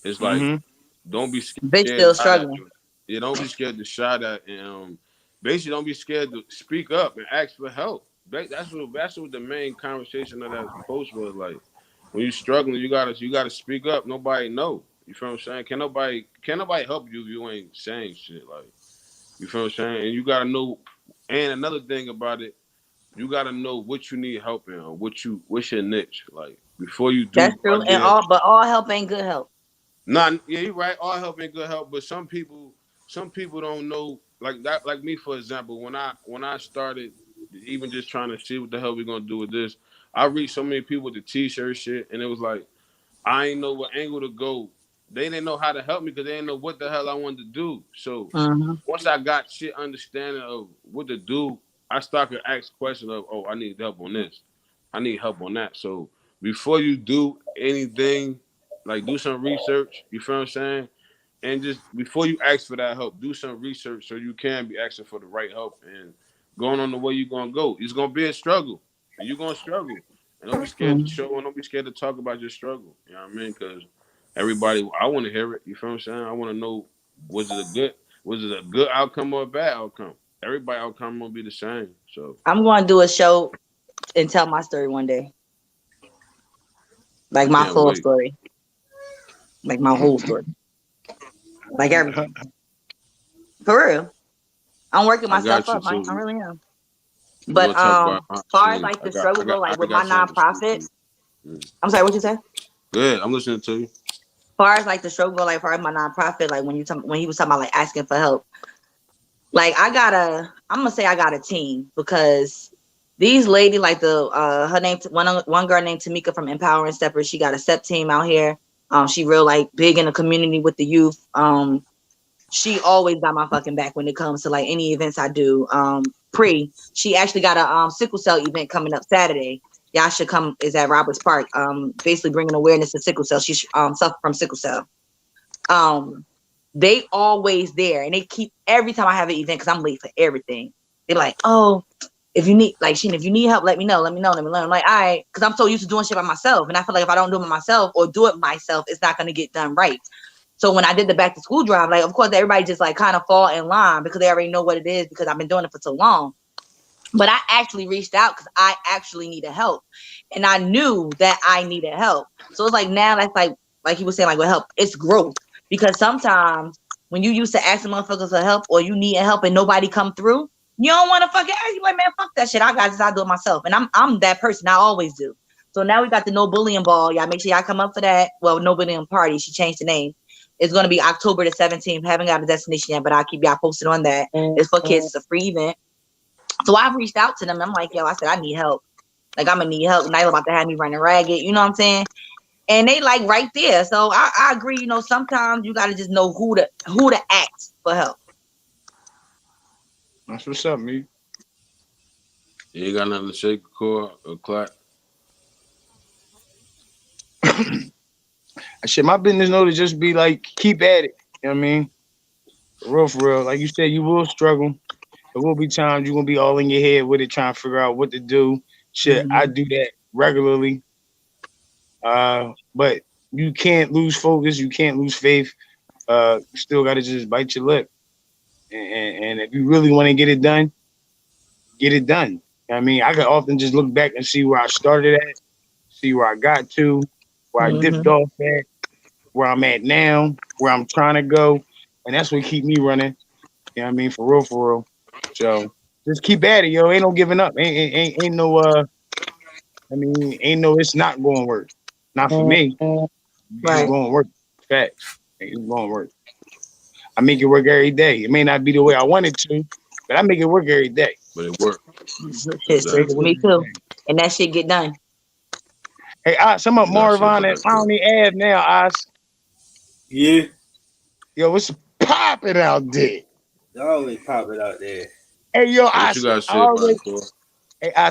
it's like, don't be Bitch scared still to shot at. struggling. Yeah, don't be scared to shot at, and basically don't be scared to speak up and ask for help. That's what the main conversation of that post was like. When you're struggling, you gotta speak up. Nobody know. You feel what I'm saying? Can nobody help you if you ain't saying shit? Like, you feel what I'm saying? And you gotta know. And another thing about it, you gotta know what you need help in, or what's your niche. Like, before you do That's go true. out And there. all help ain't good help. Nah, yeah, you're right. All help ain't good help, but some people don't know. Like that, like me, for example, when I started, even just trying to see what the hell we gonna do with this, I reached so many people with the t-shirt shit, and it was like I ain't know what angle to go. They didn't know how to help me because they didn't know what the hell I wanted to do. So once I got shit understanding of what to do, I started to ask questions of, oh, I need help on this, I need help on that. So before you do anything, like do some research. You feel what I'm saying? And just before you ask for that help, do some research so you can be asking for the right help and going on the way you're gonna go. It's gonna be a struggle, and you're gonna struggle. And don't be scared to show, and don't be scared to talk about your struggle. You know what I mean? Because everybody, I want to hear it. You feel what I'm saying? I want to know was it a good outcome or a bad outcome? Everybody outcome won't be the same. So I'm going to do a show and tell my story one day, like my full story, like my whole story, like everything. For real, I'm working myself up. I really am. But as far as like the struggle go, like with my nonprofit, I'm sorry, what you say? Good, I'm listening to you. As far as like the struggle go, like as far as my nonprofit, like when he was talking about like asking for help, like I'm gonna say I got a team because these lady, like her name, one girl named Tamika from Empowering Steppers, she got a step team out here. She real like big in the community with the youth. She always got my fucking back when it comes to like any events I do. She actually got a sickle cell event coming up Saturday. Y'all should come. Is at Roberts Park. Basically bringing awareness to sickle cell. She suffer from sickle cell. They always there, and they keep every time I have an event because I'm late for everything. They're like, oh, if you need like Sheena, if you need help, let me know. Let me learn. I'm like, all right, because I'm so used to doing shit by myself, and I feel like if I don't do it myself or do it myself, it's not gonna get done right. So when I did the back to school drive, like of course everybody just like kind of fall in line because they already know what it is because I've been doing it for so long. But I actually reached out because I actually needed help, and I knew that I needed help. So it's like now that's like he was saying, like with help, it's growth because sometimes when you used to ask motherfuckers for help or you need help and nobody come through, you don't want to fucking ask. You like, man, fuck that shit. I got this. I do it myself, and I'm that person. I always do. So now we got the No Bullying Ball. Y'all make sure y'all come up for that. Well, No Bullying Party. She changed the name. It's going to be October the 17th. Haven't got a destination yet, but I'll keep y'all posted on that. It's for kids. It's a free event. So I've reached out to them. I'm like, yo, I said, I need help. Like, I'm going to need help. Nyla about to have me running ragged. You know what I'm saying? And they like right there. So I agree. You know, sometimes you got to just know who to ask for help. That's what's up, me. You ain't got nothing to shake, core, or clap? Shit, my business know to just be like, keep at it. You know what I mean? For real. Like you said, you will struggle. There will be times you're going to be all in your head with it, trying to figure out what to do. Shit, I do that regularly. But you can't lose focus. You can't lose faith. You still got to just bite your lip. And if you really want to get it done, get it done. You know what I mean? I can often just look back and see where I started at, see where I got to, where I dipped off at, where I'm at now, where I'm trying to go. And that's what keep me running. You know what I mean? For real. So just keep at it, yo. Ain't no giving up. Ain't no ain't no it's not going to work. Not for me. Right. It's going to work. Facts. It's going to work. I make it work every day. It may not be the way I want it to, but I make it work every day. But it works. Me too. And that shit get done. Hey, some of Marvin and County Ave now, Oz. Yeah. Yo, what's popping out there? Always popping out there. Hey, yo, I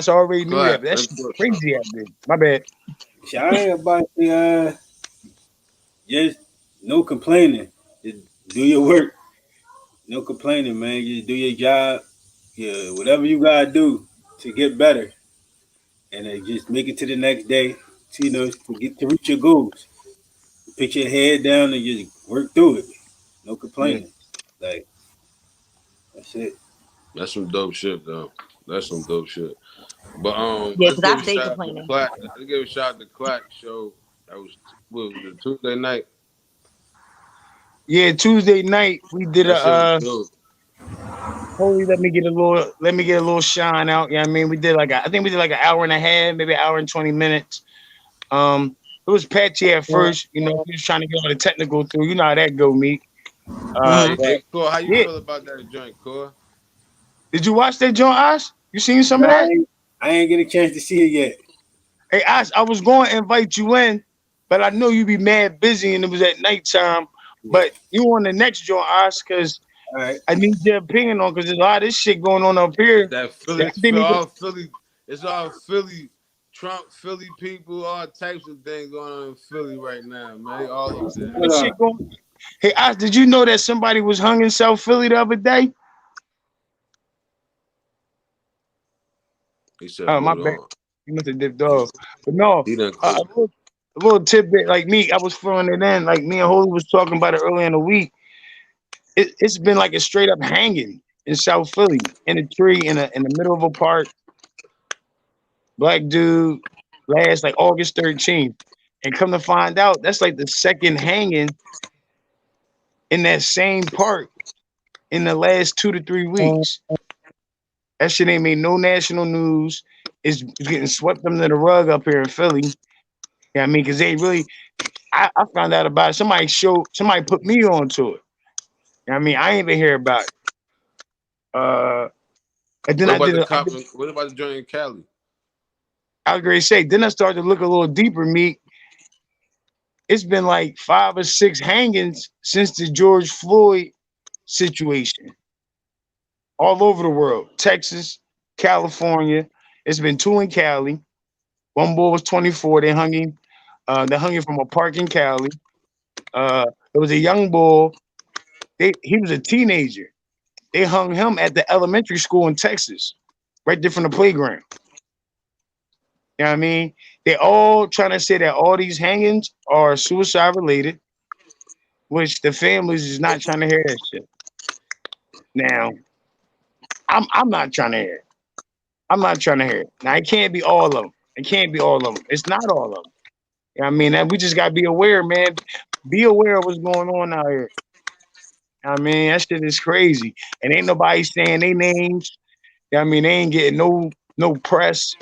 already knew that. That's crazy out there. My bad. I ain't about to just no complaining. Just do your work. No complaining, man. Just do your job. Yeah, whatever you gotta do to get better, and just make it to the next day. To reach your goals. Put your head down and just work through it. No complaining. Yeah. Like that's it. That's some dope shit, though. That's some dope shit. But let's give a shout out to Clack show. That was it, Tuesday night. Yeah, Tuesday night we did Holy, let me get a little shine out. Yeah, you know I mean, we did I think we did like an hour and a half, maybe an hour and 20 minutes. It was patchy at first, you know, we was trying to get all the technical through. You know how that go, me. Hey, Core, how you feel about that joint, Core? Did you watch that joint, Ash? You seen some of that? I ain't get a chance to see it yet. Hey, Ash, I was going to invite you in, but I know you be mad busy and it was at nighttime. But you on the next joint, Ash, because I need your opinion on because there's a lot of this shit going on up here. That Philly, it's all Philly Trump, Philly people, all types of things going on in Philly right now, man. They all up there. That shit going. Hey, Oz, did you know that somebody was hung in South Philly the other day? He said, Oh, my hold bad. on. He must have dipped off. But no, He done a little tidbit like me, I was throwing it in. Like me and Holy was talking about it earlier in the week. It's been like a straight up hanging in South Philly in a tree in the middle of a park. Black dude, last like August 13th. And come to find out, that's like the second hanging in that same park in the last 2 to 3 weeks. That shit ain't made no national news. It's getting swept under the rug up here in Philly. Yeah, I mean, because they really, I found out about it. Somebody put me onto it. I mean, I ain't even hear about it. And then What I about did. What about the joint in Cali? I was going to say. Then I started to look a little deeper. Me, it's been like 5 or 6 hangings since the George Floyd situation, all over the world. Texas, California. It's been 2 in Cali. One boy was 24. They hung him. They hung him from a park in Cali. There was a young boy. He was a teenager. They hung him at the elementary school in Texas, right there from the playground. You know what I mean? They all trying to say that all these hangings are suicide related, which the families is not trying to hear that shit. Now, I'm not trying to hear it. I'm not trying to hear it. Now, it can't be all of them. It can't be all of them. It's not all of them. You know what I mean? We just gotta be aware, man. Be aware of what's going on out here. I mean, that shit is crazy. And ain't nobody saying their names. I mean, they ain't getting no press.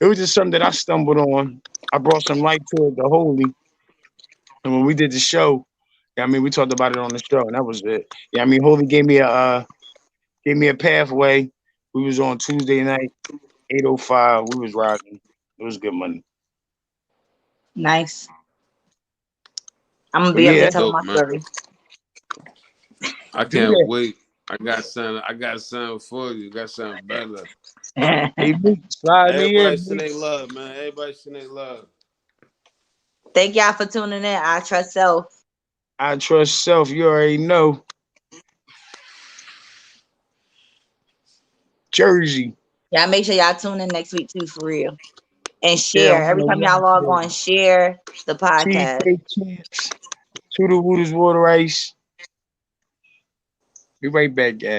It was just something that I stumbled on. I brought some light to it, the holy. And when we did the show, I mean, we talked about it on the show, and that was it. Yeah, I mean, Holy gave me a pathway. We was on Tuesday night, 8:05. We was rocking. It was good money. Nice. I'm gonna But be up yeah, there that's telling Dope, my man. story. I do can't that. wait. I got something for you. Got something better. Hey, Meek, slide me Everybody in, send Meek. they love, man. Everybody send they love. Thank y'all for tuning in. I trust self. I trust self. You already know. Jersey. Y'all make sure y'all tune in next week too, for real. And Yeah, share. I'm Every on time the y'all log Wednesday. on, share the podcast. Cheesecake champs. To the Wooters water ice. Be right back, guys.